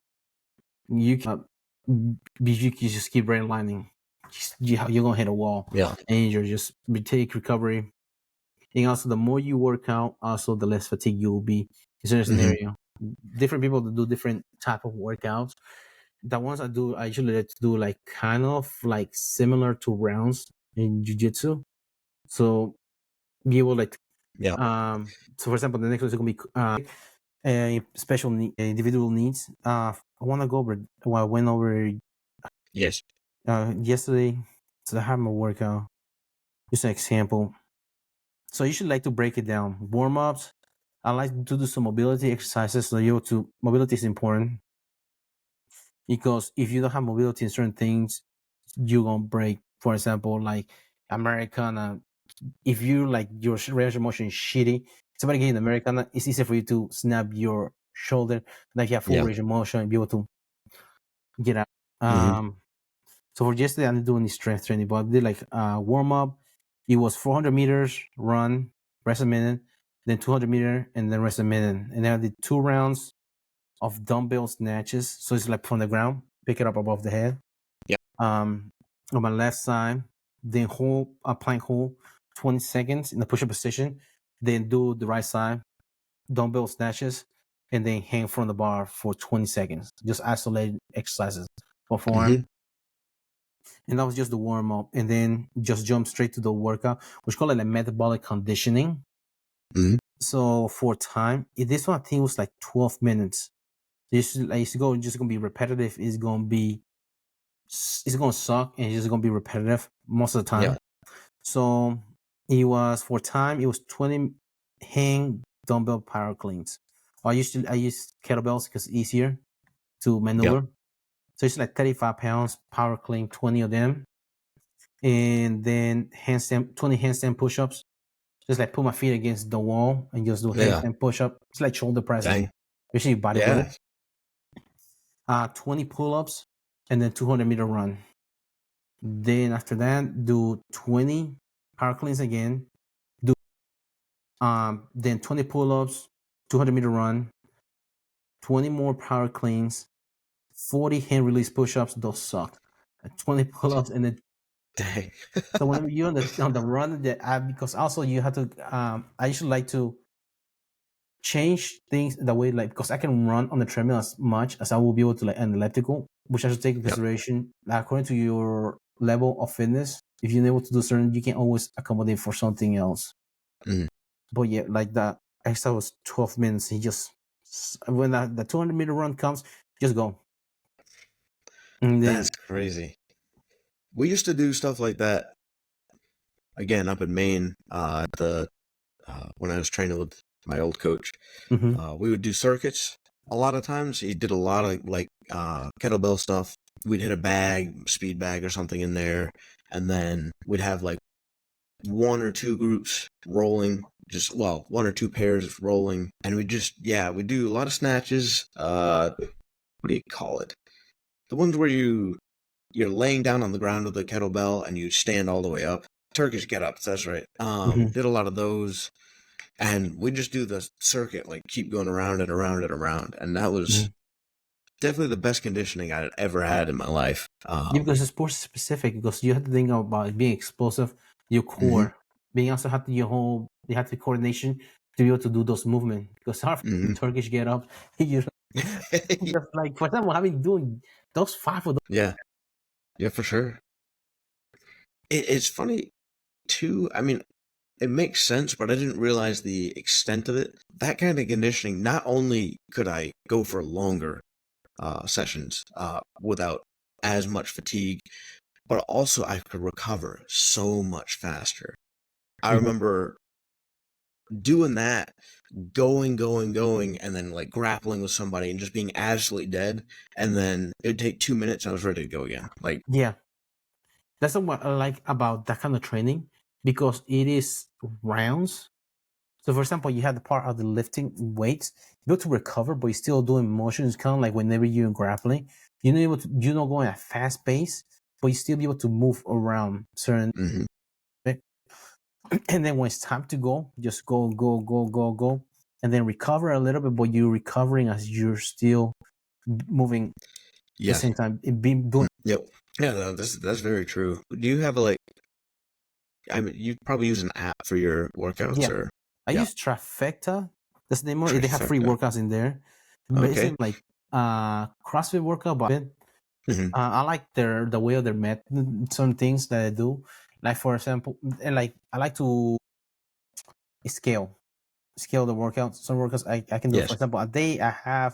You can just keep redlining. You're gonna hit a wall. And you're just take recovery. And also, the more you work out, also the less fatigue you will be. In certain scenario, different people do different type of workouts. The ones I do, I usually like to do like kind of like similar to rounds in Jiu-Jitsu. So be able like so for example, the next one is gonna be special individual needs. I want to go over. Well, I went over yesterday. So I have my workout. Just an example. So you should like to break it down. Warm ups. I like to do some mobility exercises. So mobility is important, because if you don't have mobility in certain things, you're gonna break. For example, like Americana. If you like your range of motion is shitty, somebody getting Americana, it's easier for you to snap your shoulder. Like you have full range of motion and be able to get out. So for yesterday, I'm doing the strength training, but I did like warm up. It was 400 meters run, rest a minute, then 200 meter, and then rest a minute. And then I did 2 rounds of dumbbell snatches. So it's like from the ground, pick it up above the head. On my left side, then hold a plank hold 20 seconds in the push-up position. Then do the right side, dumbbell snatches, and then hang from the bar for 20 seconds. Just isolated exercises. Perform. And that was just the warm up, and then just jump straight to the workout, which call it like metabolic conditioning. So for time, this one I think was like 12 minutes. Just gonna be repetitive. It's gonna suck, and it's just gonna be repetitive most of the time. So it was 20 hang dumbbell power cleans. I use kettlebells because it's easier. to maneuver. So it's like 35 pounds, power clean, 20 of them. And then 20 handstand push-ups. Just like put my feet against the wall and just do handstand push-up. It's like shoulder presses, especially bodybuilder. 20 pull-ups and then 200-meter run. Then after that, do 20 power cleans again. Do then 20 pull-ups, 200-meter run, 20 more power cleans, 40 hand release push-ups. Those sucked. 20 pull-ups and then. Dang. So whenever you're on the run, because also you have to. I usually like to change things the way, like, because I can run on the treadmill as much as I will be able to, like, an elliptical, which I should take into consideration. According to your level of fitness, if you're able to do certain, you can always accommodate for something else. But yeah, like that extra was 12 minutes. He just, when the 200-meter run comes, just go. And then, that's crazy. We used to do stuff like that again up in Maine. When I was training with my old coach, we would do circuits. A lot of times, he did a lot of like kettlebell stuff. We'd hit a bag, speed bag or something in there, and then we'd have like one or two groups rolling, one or two pairs rolling, and we do a lot of snatches. What do you call it? The ones where you're laying down on the ground with the kettlebell and you stand all the way up. Turkish get-ups, that's right. Did a lot of those, and we just do the circuit, like keep going around and around and around, and that was definitely the best conditioning I'd ever had in my life. Because it's more specific, because you have to think about being explosive, your core, being also have to you have the coordination to be able to do those movements. Because our Turkish get up, just like, for example, having doing those 5 of those. Yeah, for sure. It's funny too. I mean, it makes sense, but I didn't realize the extent of it. That kind of conditioning, not only could I go for longer sessions without as much fatigue, but also I could recover so much faster. I remember doing that, going, and then like grappling with somebody and just being absolutely dead, and then it would take 2 minutes and I was ready to go again. Like, yeah, that's what I like about that kind of training, because it is rounds. So, for example, you have the part of the lifting weights, you're able to recover, but you're still doing motions. Kind of like whenever you're grappling, you're not going at fast pace, but you still be able to move around certain. And then when it's time to go, just go, and then recover a little bit, but you're recovering as you're still moving at the same time. Doing. Yep. Yeah, no, that's very true. Do you have you probably use an app for your workouts, or? I use Trifecta. That's the name of it. They have free workouts in there. Basically, like CrossFit workout, but I like the way of their method. Some things that I do, like, for example, and like I like to scale the workouts. Some workouts I can do. For example, a day I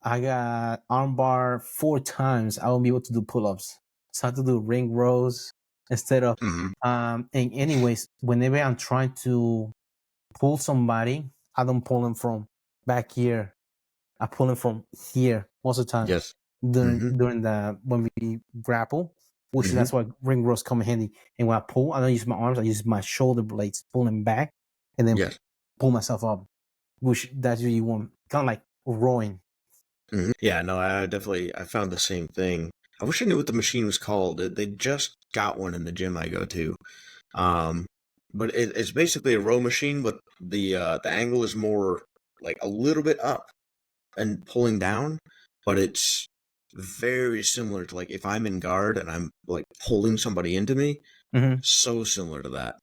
got armbar 4 times. I won't be able to do pull-ups, so I have to do ring rows instead of. And anyways, whenever I'm trying to pull somebody, I don't pull them from back here. I pull them from here most of the time. During when we grapple, which that's why ring rows come in handy. And when I pull, I don't use my arms. I use my shoulder blades, pull them back, and then pull myself up. Which that's what you want, kind of like rowing. Yeah, no, I found the same thing. I wish I knew what the machine was called. They just got one in the gym I go to. But it's basically a row machine, but the angle is more like a little bit up and pulling down, but it's very similar to, like, if I'm in guard and I'm like pulling somebody into me, so similar to that.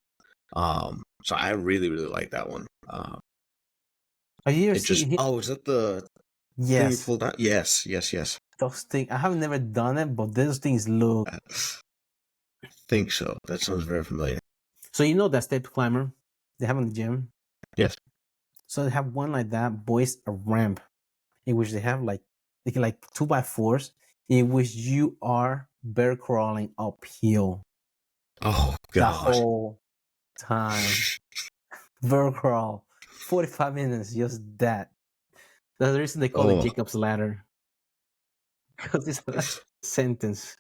So I really, really like that one. Is that the thing you pulled out? Yes. Those things, I have never done it, but those things look. I think so. That sounds very familiar. So that step climber they have in the gym? Yes. So they have one like that, boys, a ramp, in which they have like 2x4s, in which you are bear crawling uphill. Oh God! The whole time, bear crawl, 45 minutes, just that. That's the reason they call it Jacob's ladder. because it's a sentence.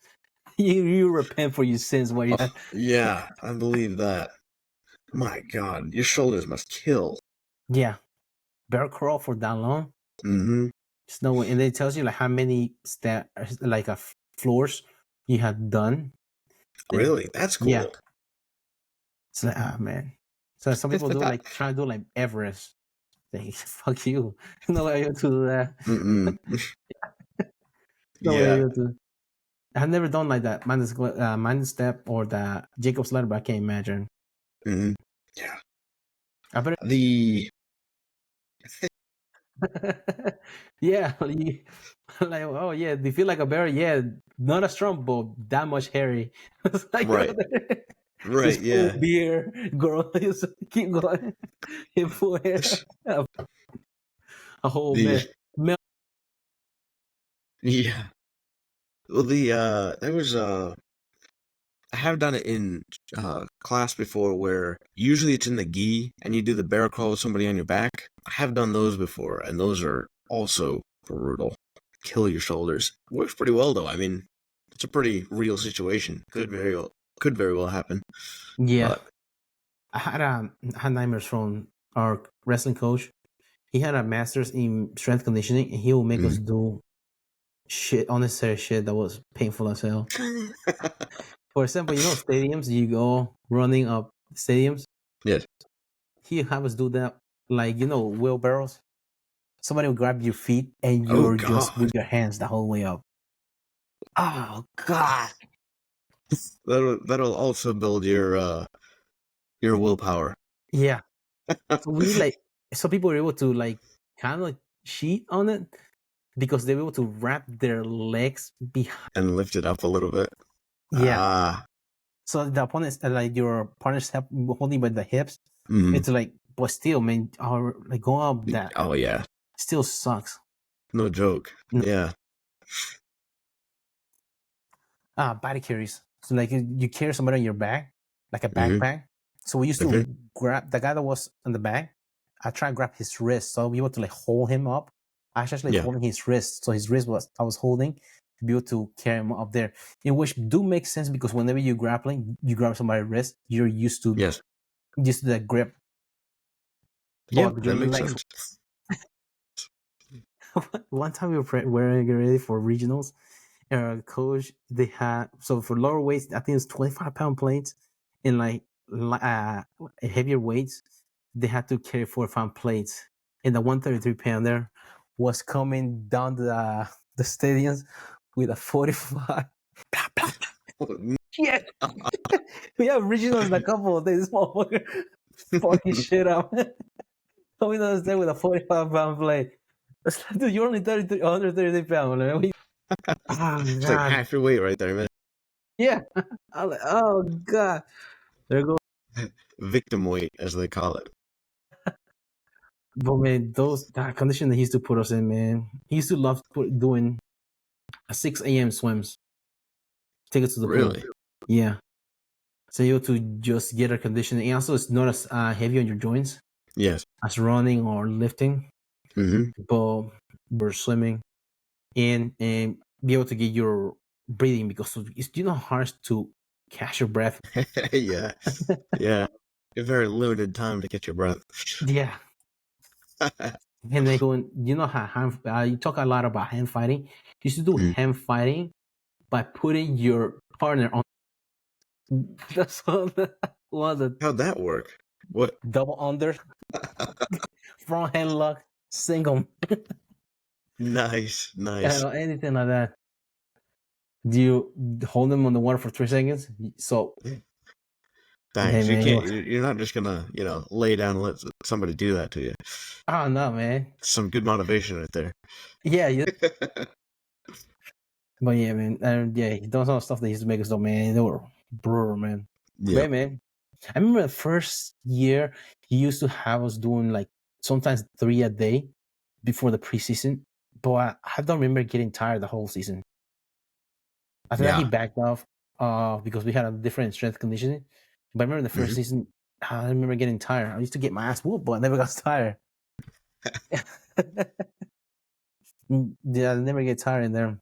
You repent for your sins while you Yeah, I believe that. My God, your shoulders must kill. yeah, bear crawl for that long. Mm-hmm. There's no way, and it tells you like how many like floors you had done. Really, that's cool. Yeah, it's like man. So some people do like try to do like Everest. Like, fuck you. No way you to do that. Mm-mm. No way Yeah. you to. I've never done like that mindless step or the Jacob's ladder, but I can't imagine. Mm-hmm. Yeah. I better. Yeah, like oh yeah, they feel like a bear. Yeah, not as strong, but that much hairy. It's like, Right. Right. just full Yeah. beer, girl. Just keep going. In full hair, a whole The mess. yeah. Well, there was I have done it in class before where usually it's in the gi and you do the bear crawl with somebody on your back. I have done those before, and those are also brutal. Kill your shoulders. Works pretty well though. I mean, it's a pretty real situation. Could very well happen. Yeah, But I had nightmares from our wrestling coach. He had a master's in strength conditioning, and he will make us do shit, unnecessary shit that was painful as hell. For example, stadiums, you go running up stadiums. yes. He have us do that, like, wheelbarrows. Somebody will grab your feet and Oh you're just God. with your hands the whole way up. Oh God. That'll also build your willpower. Yeah. So some people were able to like kind of like cheat on it because they were able to wrap their legs behind. And lift it up a little bit. Yeah. Ah. So the opponents, like your partner's holding by the hips. Mm. It's like, but still, man, like going up that Oh yeah. still sucks. No joke. Yeah. Body carries. So like you carry somebody on your back, like a backpack. So we used to grab the guy that was on the back. I try and grab his wrist, so we were to like hold him up. I was actually holding his wrist, so his wrist I was holding to be able to carry him up there. In which do make sense because whenever you're grappling, you grab somebody's wrist, you're used to that grip. Yeah, But that your makes legs. sense. One time we were getting ready for regionals. Coach, they had, so for lower weights, I think it's 25-pound plates, and like heavier weights, they had to carry 4-pound plates. And the 133-pounder was coming down the stadiums with a 45. Yeah, we have regionals in a couple of days. This motherfucker fucking shit up. Coming down the stairs with a 45-pound plate. Dude, you're only 133 pounds, man. Oh, It's like half your weight right there, man. Yeah. I'm like, oh God. There goes. Victim weight, as they call it. But man, that condition that he used to put us in, man. He used to love doing a 6 a.m. swims. Take us to the pool. Yeah. So you have to just get a conditioning. And also, it's not as heavy on your joints. Yes. As running or lifting. But we're swimming and be able to get your breathing because it's hard to catch your breath. Yeah. Yeah. A very limited time to get your breath. Yeah. And then going, how you talk a lot about hand fighting. You used to do hand fighting by putting your partner on. That's one of the. How'd that work? What? Double under, front hand lock, single. Nice. Anything like that. Do you hold them on the water for 3 seconds? So. Thanks. You're not just gonna, lay down and let somebody do that to you. Oh no, man. Some good motivation right there. Yeah. But yeah, man. Yeah, those all stuff they used to make us do, man. They were brutal, man. Yeah, man. I remember the first year he used to have us doing like sometimes 3 a day before the preseason. But I don't remember getting tired the whole season. After that, he backed off because we had a different strength conditioning. But I remember the first season, I remember getting tired. I used to get my ass whooped, but I never got tired. Yeah, I never get tired in there.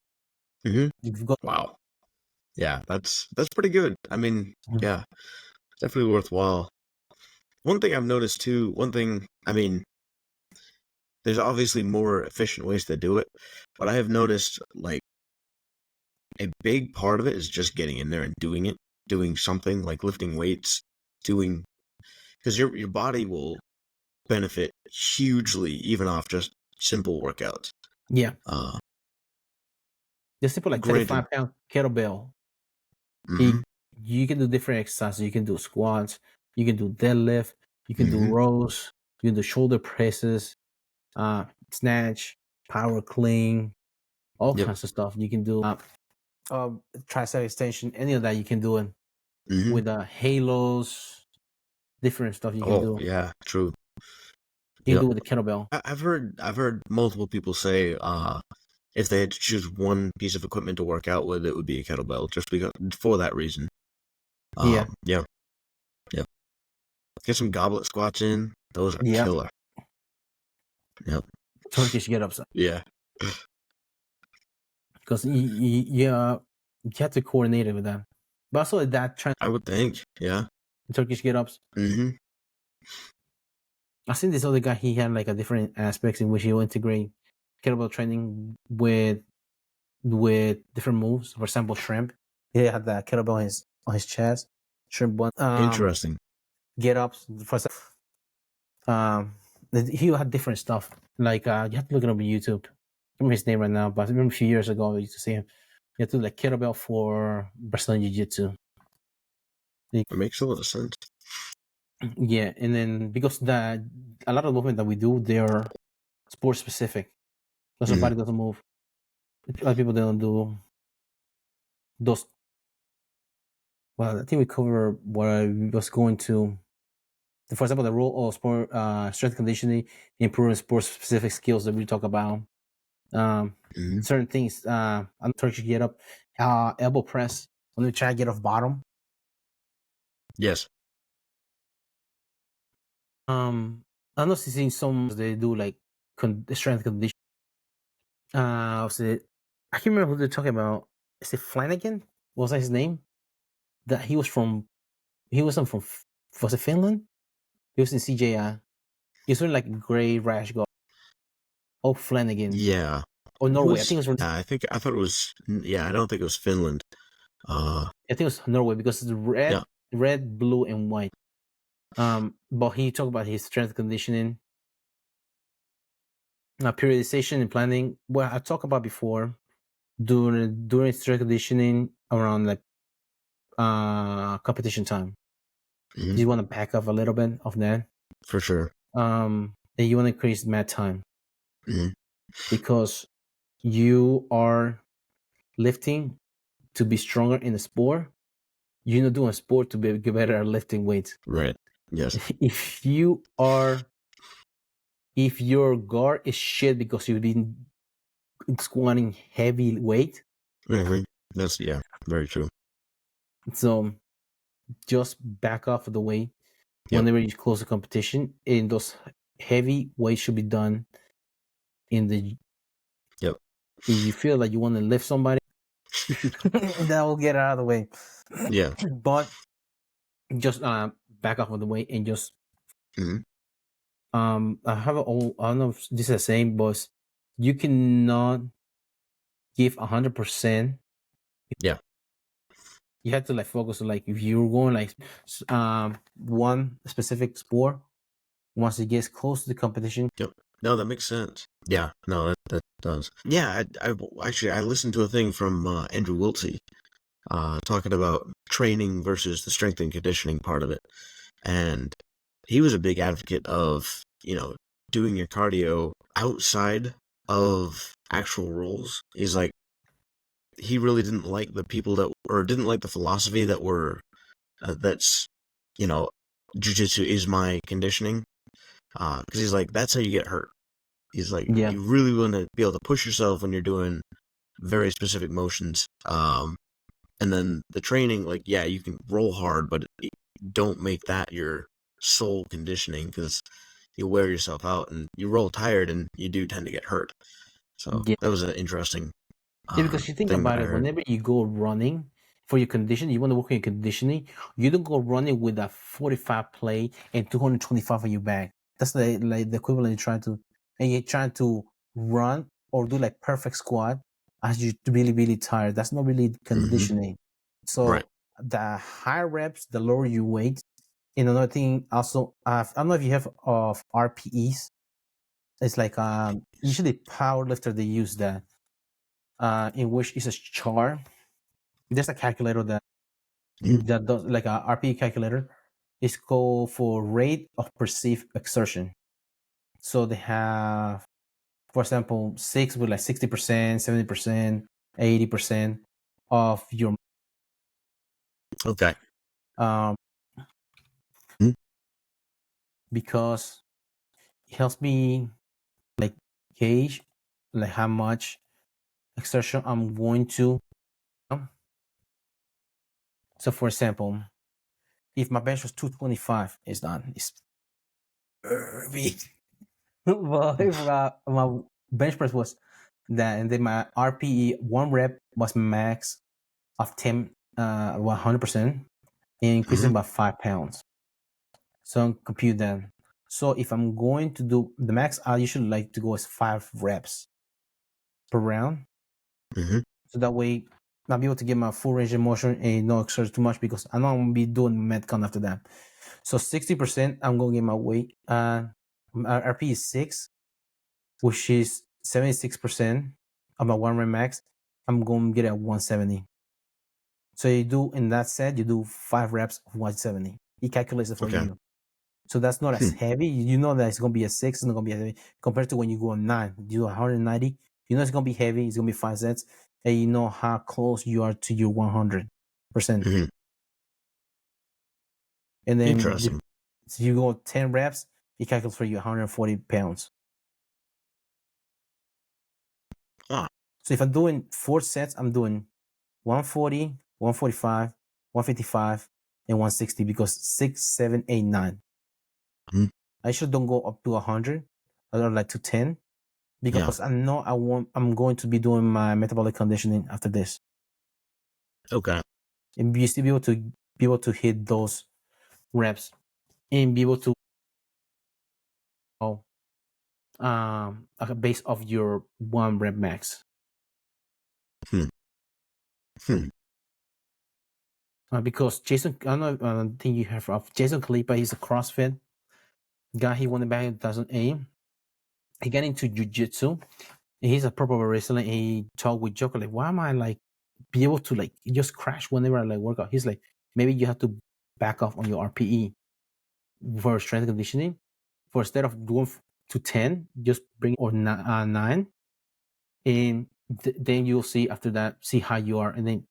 Mm-hmm. You've got Wow. Yeah, that's pretty good. I mean, Mhm. yeah, definitely worthwhile. One thing I've noticed too, I mean, there's obviously more efficient ways to do it, but I have noticed like a big part of it is just getting in there and doing it, doing something like lifting weights, doing, because your body will benefit hugely even off just simple workouts. yeah. Uh, Just simple like Granted, 35-pound kettlebell. mm-hmm, It, you can do different exercises. You can do squats. You can do deadlift. You can do mm-hmm, rows. You can do shoulder presses, snatch, power clean, all yep, kinds of stuff. You can do tricep extension. Any of that you can do it mm-hmm. with halos, different stuff you can Oh, do. yeah, true. You can Yep. do with the kettlebell. I've heard multiple people say, if they had to choose one piece of equipment to work out with, it would be a kettlebell, just because for that reason. Yeah. Yeah, yeah. Get some goblet squats in; those are Yeah. killer. Yep. Turkish get ups. Yeah. Because you have to coordinate it with them. But also that I would think. Yeah. Turkish get ups. Mm-hmm. I seen this other guy. He had like a different aspects in which he will integrate kettlebell training with different moves. For example, shrimp. He had the kettlebell on his chest. Shrimp one. Interesting. Get ups. For he had different stuff. Like you have to look it up on YouTube. I remember his name right now, but I remember a few years ago I used to see him. You have to do like kettlebell for Brazilian Jiu-Jitsu. It makes a lot of sense. Yeah, and then because a lot of movement that we do, they're sport specific. Because our body doesn't move. A lot of people don't do those. Well, I think we cover what I was going to. For example, the role of sport, strength conditioning, improving sport specific skills that we talk about. Certain things. On Turkish get up, elbow press. When we try to get off bottom. Yes. I'm not seeing some they do like strength conditioning. I can't remember who they're talking about. Is it Flanagan? What was that his name? That he wasn't from was it Finland? He was in CJI. He was wearing like gray rash guard. Oh, Flanagan. Yeah. Or It Norway. I think was. it was from I thought it was. Yeah, I don't think it was Finland. I think it was Norway because it's Yeah. red, blue, and white. But he talked about his strength conditioning, periodization and planning. Well, I talked about before during strength conditioning around like competition time. Mm-hmm. You want to back up a little bit of that. For sure. And you want to increase mat time Mm-hmm. because you are lifting to be stronger in the sport. You're not doing a sport to be better at lifting weights. Right. Yes. If your guard is shit because you've been squatting heavy weight, Mm-hmm. That's very true. so just back off of the weight whenever you close the competition. And those heavy weights should be done in the. Yep. If you feel like you want to lift somebody, that will get out of the way. Yeah. But just back off of the weight and just. Mm-hmm. I have I don't know if this is the same, but you cannot give 100%. Yeah. You have to like focus on like if you're going like one specific sport, once it gets close to the competition. Yep. No, that makes sense. Yeah. No, that does. Yeah. I listened to a thing from Andrew Wiltsey, talking about training versus the strength and conditioning part of it, and he was a big advocate of doing your cardio outside of actual roles. He's like, he really didn't like the people didn't like the philosophy that were that's jiu-jitsu is my conditioning, because he's like, that's how you get hurt. He's like, Yeah. you really want to be able to push yourself when you're doing very specific motions, and then the training, like, yeah, you can roll hard, but don't make that your sole conditioning, because you wear yourself out and you roll tired and you do tend to get hurt. So Yeah. that was an interesting Yeah, because you think thing that about I it, heard. whenever you go running for your conditioning, you want to work on your conditioning, you don't go running with a 45 plate and 225 on your back. That's like the equivalent you're trying to run or do like perfect squat as you're really, really tired. That's not really conditioning. Right. So the higher reps, the lower your weight. And another thing also, I don't know if you have of RPEs. It's like usually power lifter, they use that. In which is a chart. There's a calculator that does like a RPE calculator. It's called for rate of perceived exertion. So they have, for example, 6 with like 60%, 70%, 80% of your Okay. um Mhm. because it helps me like gauge like how much exertion I'm going to. So for example, if my bench was 225, it's done. It's heavy. Well, if my bench press was that, and then my RPE one rep was max of 100%, and increasing by 5 pounds. So compute that. So if I'm going to do the max, I usually like to go as 5 reps per round. So that way I'll be able to get my full range of motion and not exert too much, because I know I'm gonna be doing Metcon after that. So 60%, I'm gonna get my weight. My RP is 6, which is 76% of my 1 rep max. I'm going to get at 170. So you do in that set, you do 5 reps of 170. He calculates it for Okay. you. So that's not as heavy. You know that it's going to be a 6, it's not going to be heavy compared to when you go on 9. You do 190. You know it's going to be heavy. It's going to be 5 sets, and you know how close you are to your 100%. And then Interesting. if you go 10 reps, he calculates for you 140 pounds. Ah. So if I'm doing 4 sets, I'm doing 140, 145, 155, and 160, because 6, 7, 8, 9. I should don't go up to 100 or like to 10, because I know I'm going to be doing my metabolic conditioning after this. Okay. And you still be able to hit those reps and be able to base off your 1 rep max. Because Jason, I don't think you have of Jason Khalipa. He's a CrossFit guy. He won it back in 2008. He got into Jiu-Jitsu, and he's a pro wrestler. And he talked with Joko like, why am I like be able to like just crash whenever I like work out? He's like, maybe you have to back off on your RPE for strength conditioning. For instead of going to 10, just bring or 9, and then you'll see after that, see how you are. And then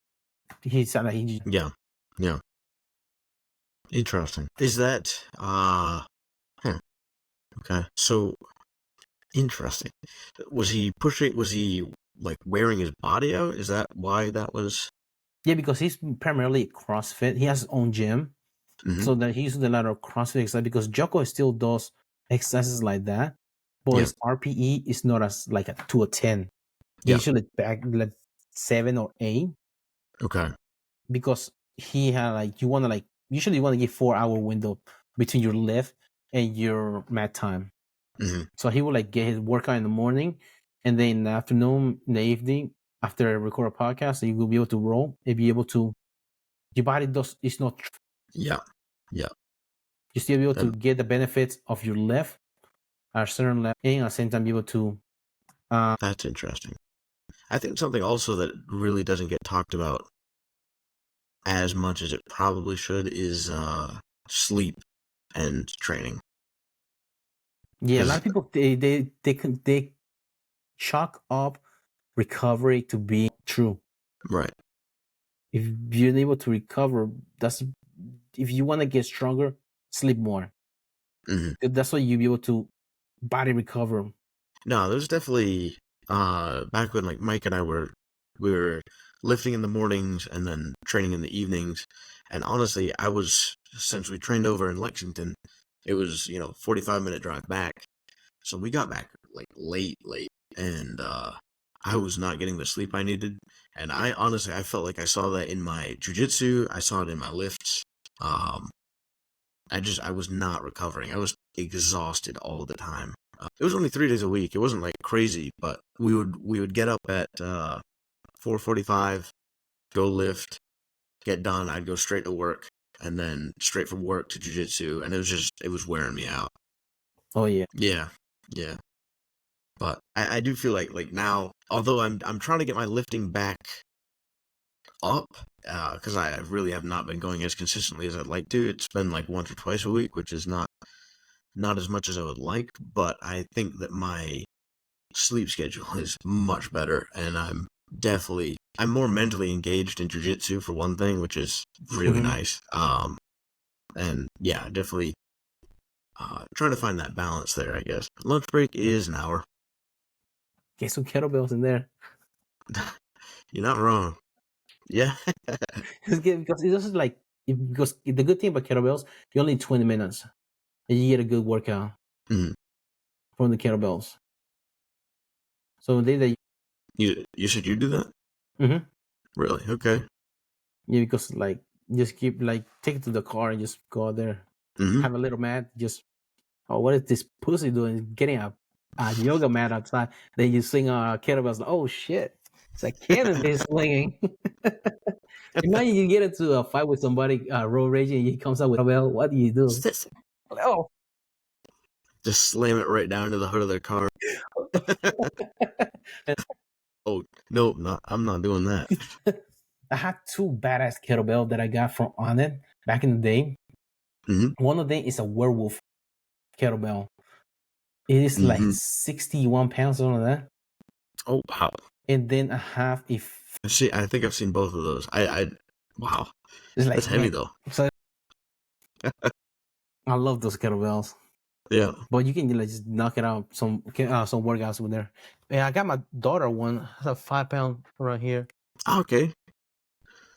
he said like, yeah. Interesting. Is that okay. So interesting. Was he like wearing his body out? Is that why that was? Yeah, because he's primarily CrossFit. He has his own gym. So that he uses a lot of CrossFit exercise, because Jocko still does exercises like that, but his RPE is not as like a 2 or 10. He usually back like 7 or 8. Okay. Because he had like usually you want to give 4-hour window between your lift and your mat time. So he would like get his workout in the morning, and then in the afternoon, in the evening, after I record a podcast, so you will be able to roll and be able to your body does it's not Yeah. you still be able to get the benefits of your lift at a certain level, and at the same time be able to That's interesting. I think something also that really doesn't get talked about as much as it probably should is sleep and training. a lot of people they chalk up recovery to be true. Right. If you're able to recover, if you want to get stronger, sleep more. That's why you'll be able to body recover. No, there's definitely back when like Mike and I we were lifting in the mornings and then training in the evenings. And honestly, since we trained over in Lexington, it was, 45-minute drive back. So we got back like late. And I was not getting the sleep I needed. And I honestly, I felt like I saw that in my jiu-jitsu. I saw it in my lifts. I was not recovering. I was exhausted all the time. It was only 3 days a week. It wasn't like crazy, but we would get up at 4:45, go lift, get done. I'd go straight to work, and then straight from work to jiu-jitsu, and it was wearing me out. Oh yeah. Yeah, yeah. But I do feel like now, although I'm trying to get my lifting back up, because I really have not been going as consistently as I'd like to. It's been like once or twice a week, which is not as much as I would like, but I think that my sleep schedule is much better, and I'm more mentally engaged in jiu-jitsu for one thing, which is really nice. And yeah, definitely trying to find that balance there, I guess. Lunch break is an hour. Get some kettlebells in there. You're not wrong. Yeah. Because it's just like, because the good thing about kettlebells, you only need 20 minutes and you get a good workout from the kettlebells. So the day that you said you do that? Mm-hmm. Really? Okay. Yeah, because like just keep like take it to the car and just go out there, have a little mat. Just what is this pussy doing? Getting a yoga mat outside. Then you swing kettlebells. Like, oh shit, it's like cannon they're swinging. Imagine you get into a fight with somebody, road raging, and he comes out with a kettlebell. What do you do? Like, oh, just slam it right down to the hood of their car. Oh no, I'm not doing that. I had two badass kettlebell that I got from Onnit back in the day. One of them is a werewolf kettlebell. It is like 61 pounds on that. Oh wow! And then I have a. I think I've seen both of those. Wow, It's like, that's heavy though. So I love those kettlebells. Yeah, but you can like just knock it out some workouts with there. Yeah, I got my daughter one. It's a 5 pound right here. Okay.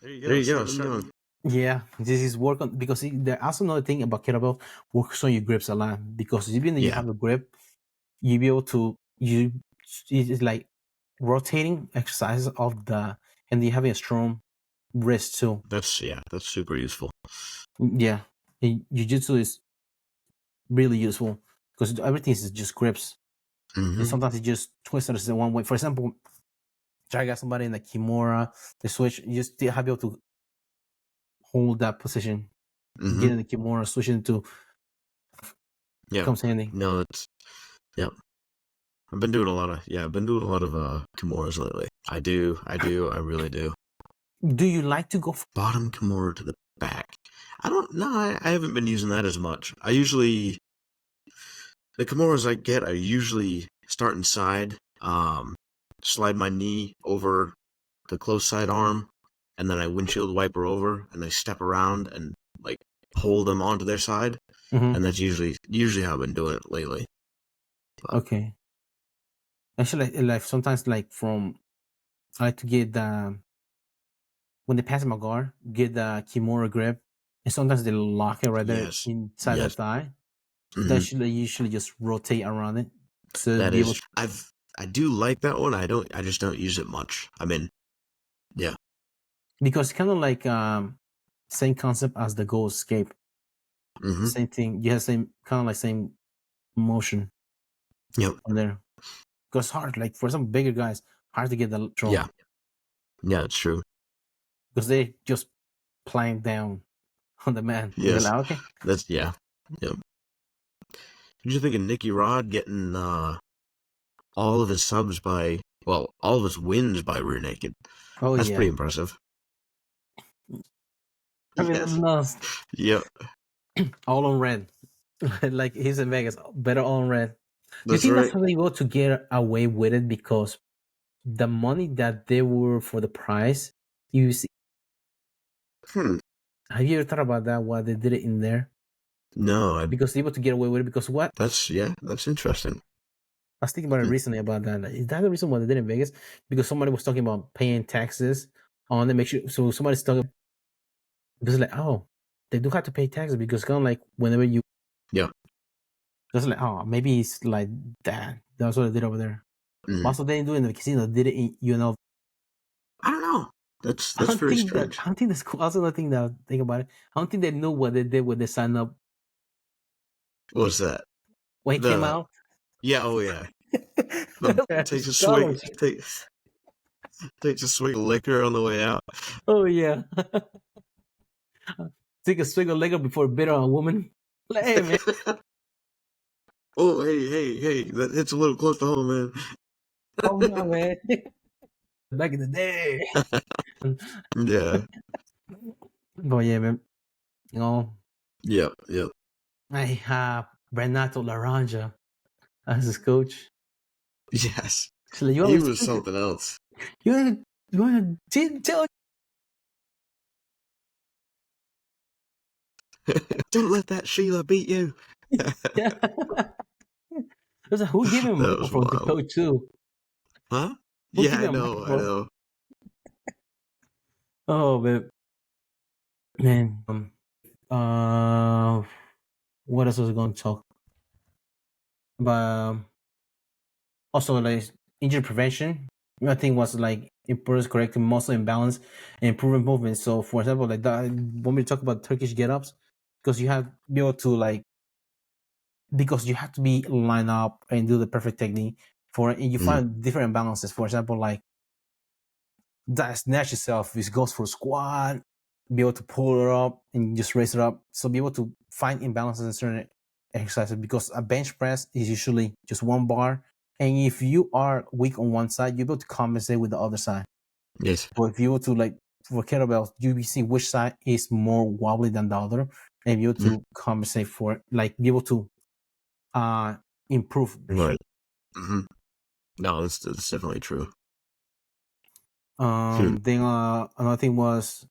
There you go. Start them. Yeah, this is work on, because there's also another thing about kettlebell, works on your grips a lot, because even though you have a grip, you'll be able to it's like rotating exercises of and you having a strong wrist too. That's super useful. Yeah, jiu-jitsu is really useful because everything is just grips. And sometimes it just twists in one way. For example, I got somebody in the Kimura, the switch, you just have to be able to hold that position, get in the Kimura, switch into. Comes handy. No, it's I've been doing a lot of Kimuras lately. I really do. Do you like to go bottom Kimura to the back? I don't know. I haven't been using that as much. I usually, the Kimuras I get, I usually start inside, slide my knee over the close side arm, and then I windshield wiper over, and I step around and like hold them onto their side, and that's usually how I've been doing it lately. But. Okay. Actually, like sometimes, like I like to get when they pass my guard, get the Kimura grip, and sometimes they lock it right there inside the thigh. That should usually just rotate around it. So that is, I do like that one. I just don't use it much. I mean, yeah. Because it's kind of like same concept as the goal escape. Same thing. You have same motion. Yep. On there. Because hard, like for some bigger guys, hard to get the control. Yeah. Yeah, it's true. Because they just plank down on the man. Yes. Like, okay. That's Yep. Did you think of Nicky Rod getting all of his subs all of his wins by rear naked? Oh, that's pretty impressive. I mean, Yep. All on red. Like he's in Vegas, better all on red. That's you think right. that's how they able to get away with it, because the money that they were for the price, you see. Have you ever thought about that? Why they did it in there? No, because they able to get away with it. Because what? That's interesting. I was thinking about it recently about that. Is that the reason why they did it in Vegas? Because somebody was talking about paying taxes on it. Make sure. So somebody's talking. Because like, oh, they do have to pay taxes, because kind of like whenever you. Yeah. It's like, oh, maybe it's like that. That's what they did over there. Also, they didn't do it in the casino. Did it in I don't know. That's I don't very think strange. I don't think that's cool. Also, another thing that I think about it, I don't think they knew what they did when they signed up. What was that? When he came out. Yeah. Oh yeah. Takes a swig. Takes a swig of liquor on the way out. Oh yeah. Take a swig of liquor before bid on a woman. Like, hey man. Oh hey, that hits a little close to home, man. Oh no, man. Back in the day. Yeah. But yeah, man. Yep. I have Renato Laranja as his coach. Yes. So He was something else. You wanna tell Don't let that Sheila beat you. yeah. Who gave him a That was microphone to wild. coach too? Huh? Who Yeah, gave I him a know. microphone? Oh man. What else was I going to talk about? Also, like injury prevention. I think was like improves correcting muscle imbalance and improving movement. So, for example, like that, when we talk about Turkish get-ups, because you have to be able to because you have to be lined up and do the perfect technique for it, and you find different imbalances. For example, like that snatch itself, which goes for squat, be able to pull it up and just raise it up. So be able to find imbalances in certain exercises, because a bench press is usually just one bar. And if you are weak on one side, you're able to compensate with the other side. Yes. So if you were to for kettlebells, you see which side is more wobbly than the other, and be able to compensate for it, be able to improve. Right. Mm-hmm. No, that's definitely true. Then another thing was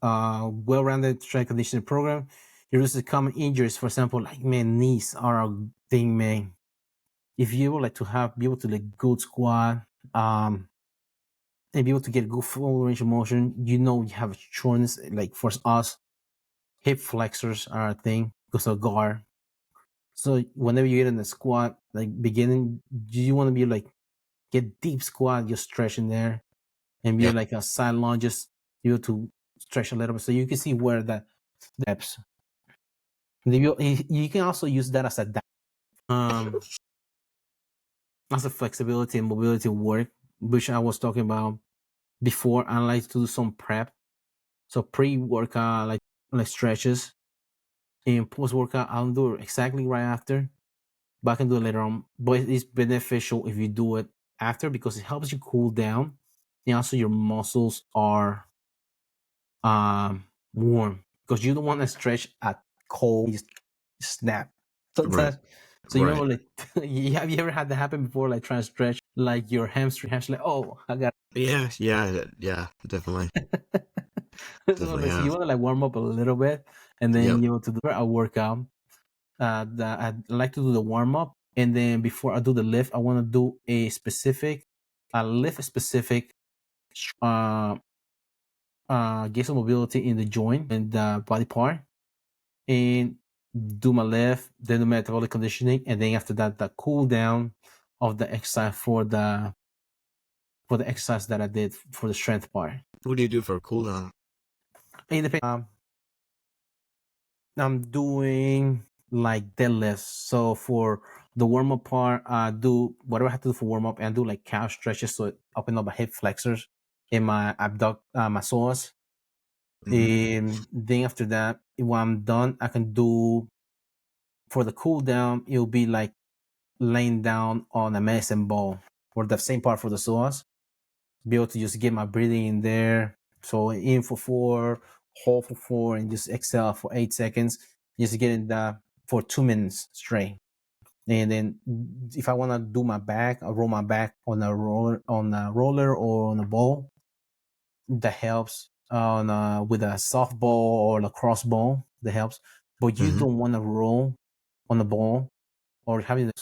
well-rounded strength conditioning program. It reduces common injuries. For example, knees are a thing, man. If you would like to be able to good squat, and be able to get good full range of motion, you have shortness. Like for us, hip flexors are a thing because of guard. So whenever you get in the squat, beginning, you want to be get deep squat, just stretch in there, and be like a side lunges, you to stretch a little bit, so you can see where the depths. You can also use that as a flexibility and mobility work, which I was talking about before. I like to do some prep, so pre-workout like stretches, and post-workout I'll do it exactly right after, but I can do it later on. But it's beneficial if you do it after, because it helps you cool down, and also your muscles are warm, because you don't want to stretch at cold, just snap sometimes. Right. So you remember, have you ever had that happen before, trying to stretch your hamstring, oh, I got Yeah, definitely. so Definitely you have. want to warm up a little bit, and then to do a workout. I like to do the warm up, and then before I do the lift, I want to do a lift specific get some mobility in the joint and the body part, and do my lift, then the metabolic conditioning, and then after that, the cool down of the exercise for the exercise that I did for the strength part. What do you do for a cool down? It depends. I'm doing deadlifts. So for the warm up part, I do whatever I have to do for warm up, and I do calf stretches, so it open up my hip flexors and my my psoas. And then after that, when I'm done, I can do, for the cool down, it'll be laying down on a medicine ball, or the same part for the psoas. Be able to just get my breathing in there. So in for 4, hold for 4, and just exhale for 8 seconds. Just getting that for 2 minutes straight. And then if I want to do my back, I'll roll my back on a roller or on a ball. That helps on with a softball or lacrosse ball. That helps, but you don't want to roll on the ball or having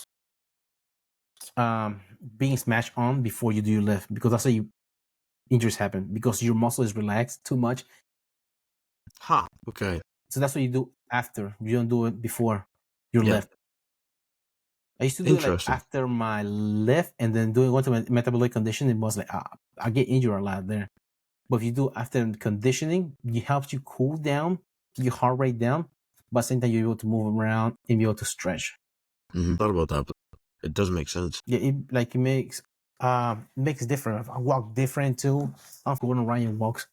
being smashed on before you do your lift, because that's how injuries happen, because your muscle is relaxed too much. Okay. So that's what you do after. You don't do it before your lift. I used to do it like after my lift and then go to my metabolic condition. It was like, I get injured a lot there. But if you do after conditioning, it helps you cool down, keep your heart rate down, but at the same time you're able to move around and be able to stretch. Thought about that, but it doesn't make sense. Yeah, it makes different. I walk different too. I don't know when Ryan walks.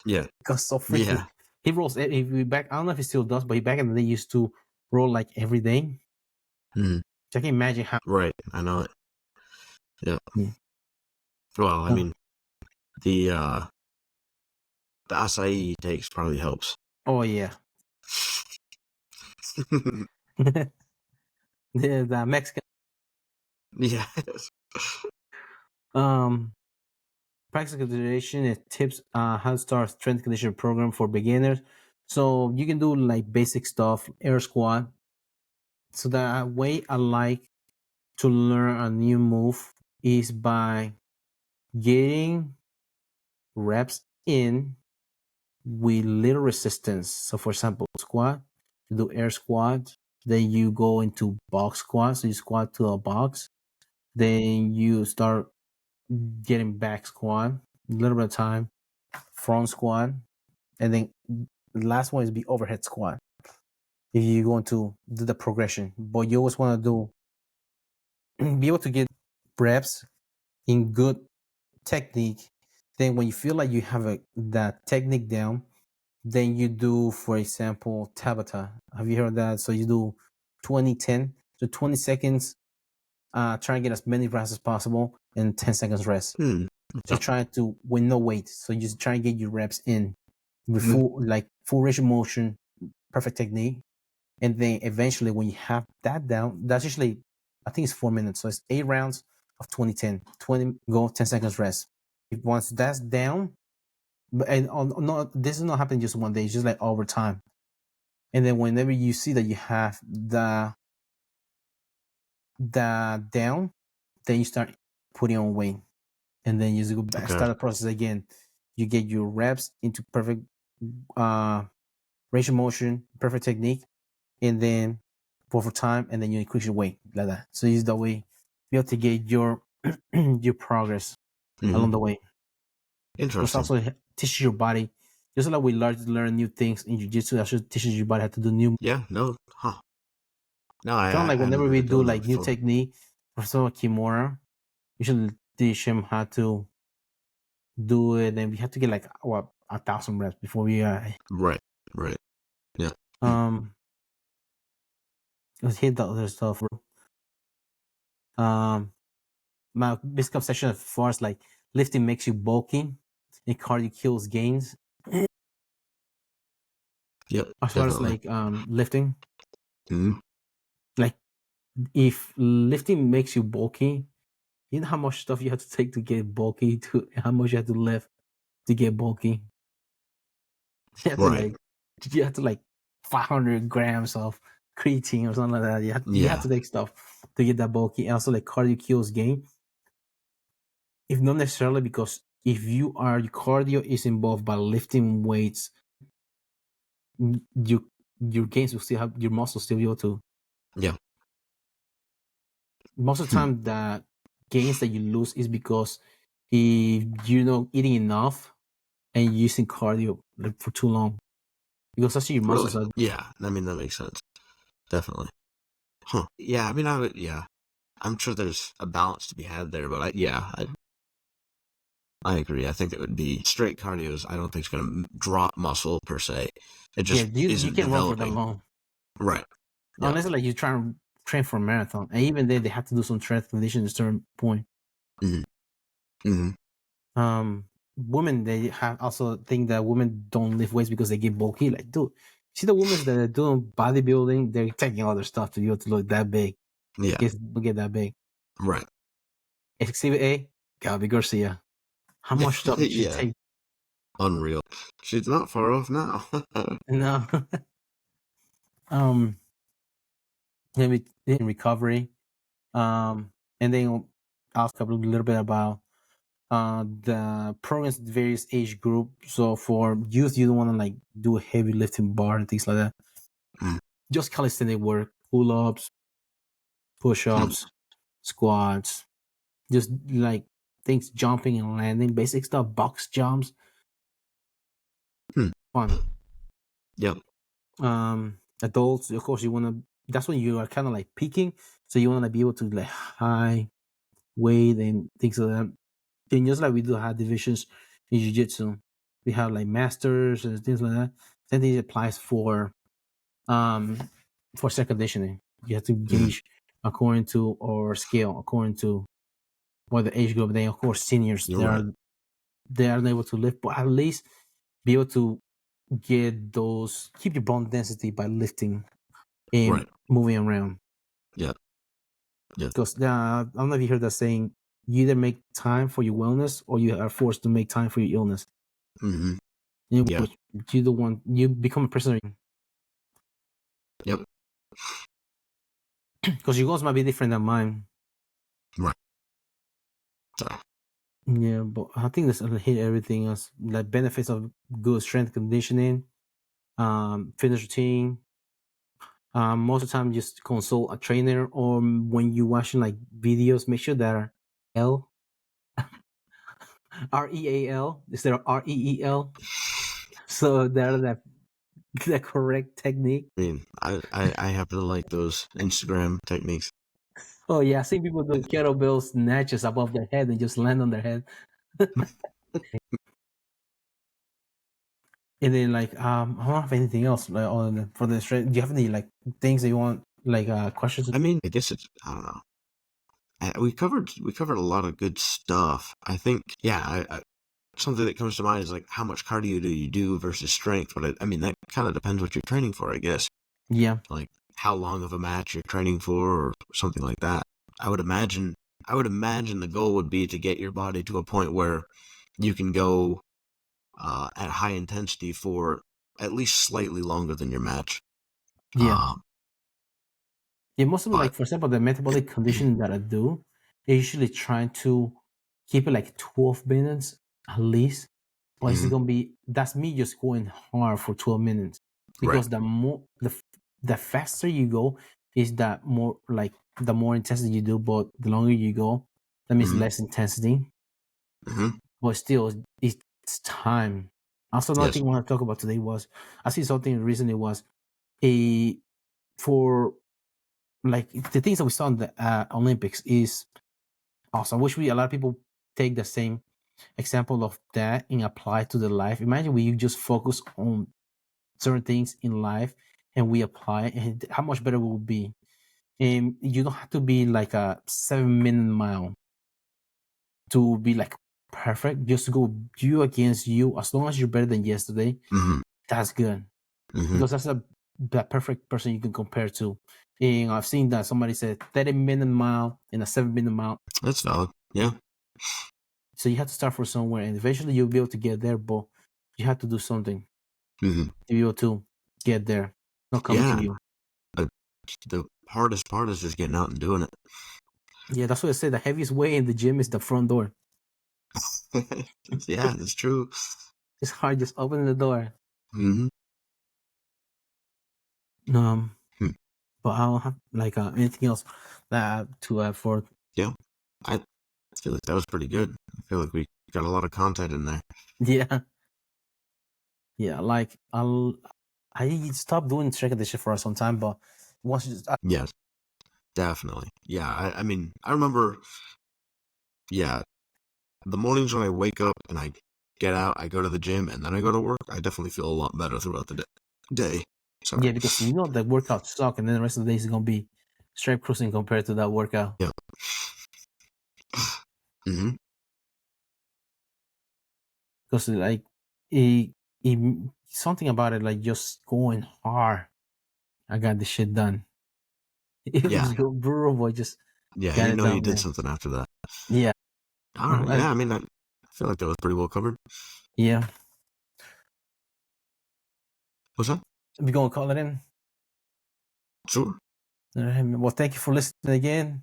Yeah. Because so freaking. Yeah. He rolls. If we back, I don't know if he still does, but he back in the day used to roll like every day. Mm-hmm. So I can imagine how. Right, I know it. Yeah. Well, I mean, the acai he takes probably helps. Oh yeah. the Mexican. Yeah. Practice consideration is tips how to start strength conditioning program for beginners. So you can do like basic stuff, air squat. So the way I like to learn a new move is by getting reps in with little resistance. So for example, squat, you do air squat, then you go into box squat. So you squat to a box, then you start getting back squat, a little bit of time, front squat, and then the last one is be overhead squat. If you're going to do the progression, but you always want to do be able to get reps in good technique. Then when you feel like you have that technique down, then you do, for example, Tabata. Have you heard that? So you do 20-10. So 20 seconds, try and get as many reps as possible, and 10 seconds rest. So you're trying to, with no weight. So you just try and get your reps in with full range of motion, perfect technique. And then eventually when you have that down, that's usually, I think it's 4 minutes. So it's 8 rounds of 20-10. 20 go, 10 seconds rest. Once that's down, and this is not happening just one day, it's just like over time. And then whenever you see that you have the down, then you start putting on weight. And then you go back, start the process again. You get your reps into perfect range of motion, perfect technique, and then for time, and then you increase your weight like that. So use the way be able to get your your progress along the way. Interesting. It also teaches your body, just like we learn new things in Jiu-Jitsu, that should teaches your body how to do new. Yeah, no, huh? No, kind of like whenever we do like new technique for some Kimura, we should teach him how to do it, and we have to get like 1,000 reps before we right, yeah. Let's hit the other stuff. My misconception as far as like lifting makes you bulky and cardio kills gains. Yep. As far as like lifting, like if lifting makes you bulky, you know how much stuff you have to take to get bulky, to how much you have to lift to get bulky. You have to like 500 grams of creatine or something like that. You have to take stuff to get that bulky. And also like cardio kills gain. If not necessarily, because if your cardio is involved by lifting weights, your gains will still have, your muscles still be able to. Yeah. Most of the time, the gains that you lose is because if you're not eating enough and using cardio like for too long, because actually your muscles are. Yeah, I mean that makes sense. Definitely. Huh. Yeah, I mean I'm sure there's a balance to be had there, but I agree. I think it would be straight cardio. I don't think it's going to drop muscle per se. It just you can't run for that long. Right. Yeah. Unless like you're trying to train for a marathon, and even then they have to do some strength conditioning at a certain point. Women, they have also think that women don't lift weights because they get bulky. Like, dude, see the women that are doing bodybuilding, they're taking other stuff to be able to look that big. Yeah. Get that big. Right. Exhibit A, Gabby Garcia. How much stuff did she take? Unreal. She's not far off now. No. Maybe in recovery. And then I'll talk a little bit about the programs various age group. So for youth, you don't want to like do a heavy lifting bar and things like that. Just calisthenic work, pull-ups, push-ups, squats, just like things jumping and landing, basic stuff, box jumps. Fun. Yep. Adults, of course, you want to. That's when you are kind of like peaking, so you want to be able to like high weight and things like that. And just like we do have divisions in jiu-jitsu, we have like masters and things like that. Same thing applies for strength conditioning. You have to gauge according to or scale according to what the age group. Then of course seniors they are able to lift, but at least be able to get those, keep your bone density by lifting and moving around. Yeah. Because I don't know if you heard that saying, you either make time for your wellness or you are forced to make time for your illness. Mm-hmm. You the one, you become a prisoner. Yep. Because your goals might be different than mine. Right. Yeah, but I think this hit everything else. Like benefits of good strength conditioning, fitness routine. Most of the time, just consult a trainer, or when you're watching like videos, make sure that REAL instead of REEL, so they're the correct technique. I mean, I happen to like those Instagram techniques. Oh yeah, I see people do kettlebell snatches above their head and just land on their head. And then like I don't have anything else like on for the strength. Do you have any like things that you want like questions? I mean, I guess it's, I don't know. We covered a lot of good stuff. I think, yeah, something that comes to mind is like how much cardio do you do versus strength. But I mean, that kind of depends what you're training for, I guess. Yeah. Like how long of a match you're training for or something like that. I would imagine the goal would be to get your body to a point where you can go at high intensity for at least slightly longer than your match. Yeah. Yeah, most of it, like for example, the metabolic conditioning that I do, I usually trying to keep it like 12 minutes at least. But it's gonna be, that's me just going hard for 12 minutes. Because the more the faster you go is that more like the more intensity you do, but the longer you go, that means less intensity. But still it's time. Also another thing I want to talk about today was I see something recently was for like the things that we saw in the Olympics is awesome. I wish a lot of people take the same example of that and apply to the life. Imagine we just focus on certain things in life and we apply, and how much better it will be. And you don't have to be like a 7-minute mile to be like perfect. Just go you against you. As long as you're better than yesterday, that's good. Because that's the perfect person you can compare to. And I've seen that somebody said 30-minute mile and a 7-minute mile. That's valid. Yeah. So you have to start from somewhere, and eventually you'll be able to get there. But you have to do something to be able to get there. Not coming to you. The hardest part is just getting out and doing it. Yeah, that's what I said. The heaviest weight in the gym is the front door. Yeah, that's true. It's hard just opening the door. But I don't have like anything else to add for. Yeah, I feel like that was pretty good. I feel like we got a lot of content in there. Yeah. Like I stopped doing strength conditioning for some time, but once you just yes, definitely. Yeah, I mean, I remember. Yeah, the mornings when I wake up and I get out, I go to the gym, and then I go to work. I definitely feel a lot better throughout the day. Yeah, because you know that workout suck, and then the rest of the day is gonna be straight cruising compared to that workout. Yeah. Because like something about it, like just going hard. I got the shit done. It was brutal, but just yeah. You know, you did something after that. Yeah. All right. Yeah, I mean, I feel like that was pretty well covered. Yeah. What's that? We gonna call it in? Sure. All right. Well, thank you for listening again.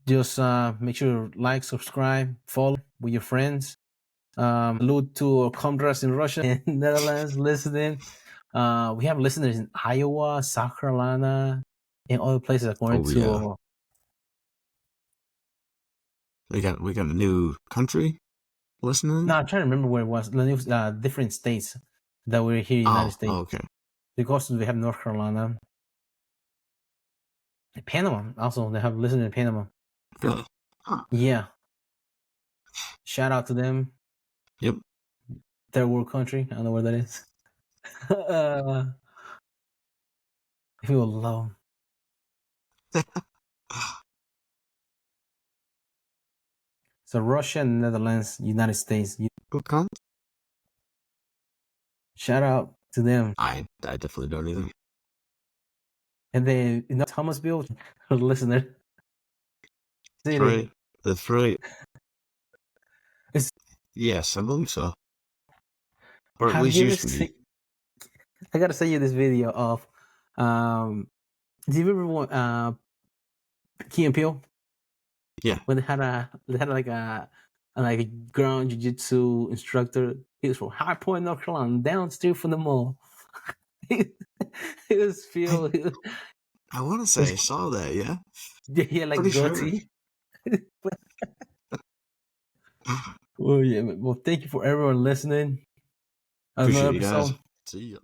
Just make sure to like, subscribe, follow with your friends. Salute to our comrades in Russia and Netherlands listening. We have listeners in Iowa, South Carolina, in other places according to. We got a new country listening. No, I'm trying to remember where it was. Different states that were here in the United States. Okay. Because we have North Carolina, Panama. Also, they have listened in Panama. Really? Huh. Yeah. Shout out to them. Yep. Third world country. I don't know where that is. If you will love. So Russia, Netherlands, United States. Okay. Shout out to them. I definitely don't either. And then Thomasville, listener. That's right. That's right. Yes, I believe so. Or at least used to be. I gotta send you this video of. Do you remember what Key and Peele? Yeah. When they had like a ground jiu-jitsu instructor. He was from High Point, North Carolina, downstairs from the mall. It was Phil. I want to say I saw that. Yeah. He had like Pretty goatee. Sure. Well, yeah. Well, thank you for everyone listening. Appreciate you guys. See ya.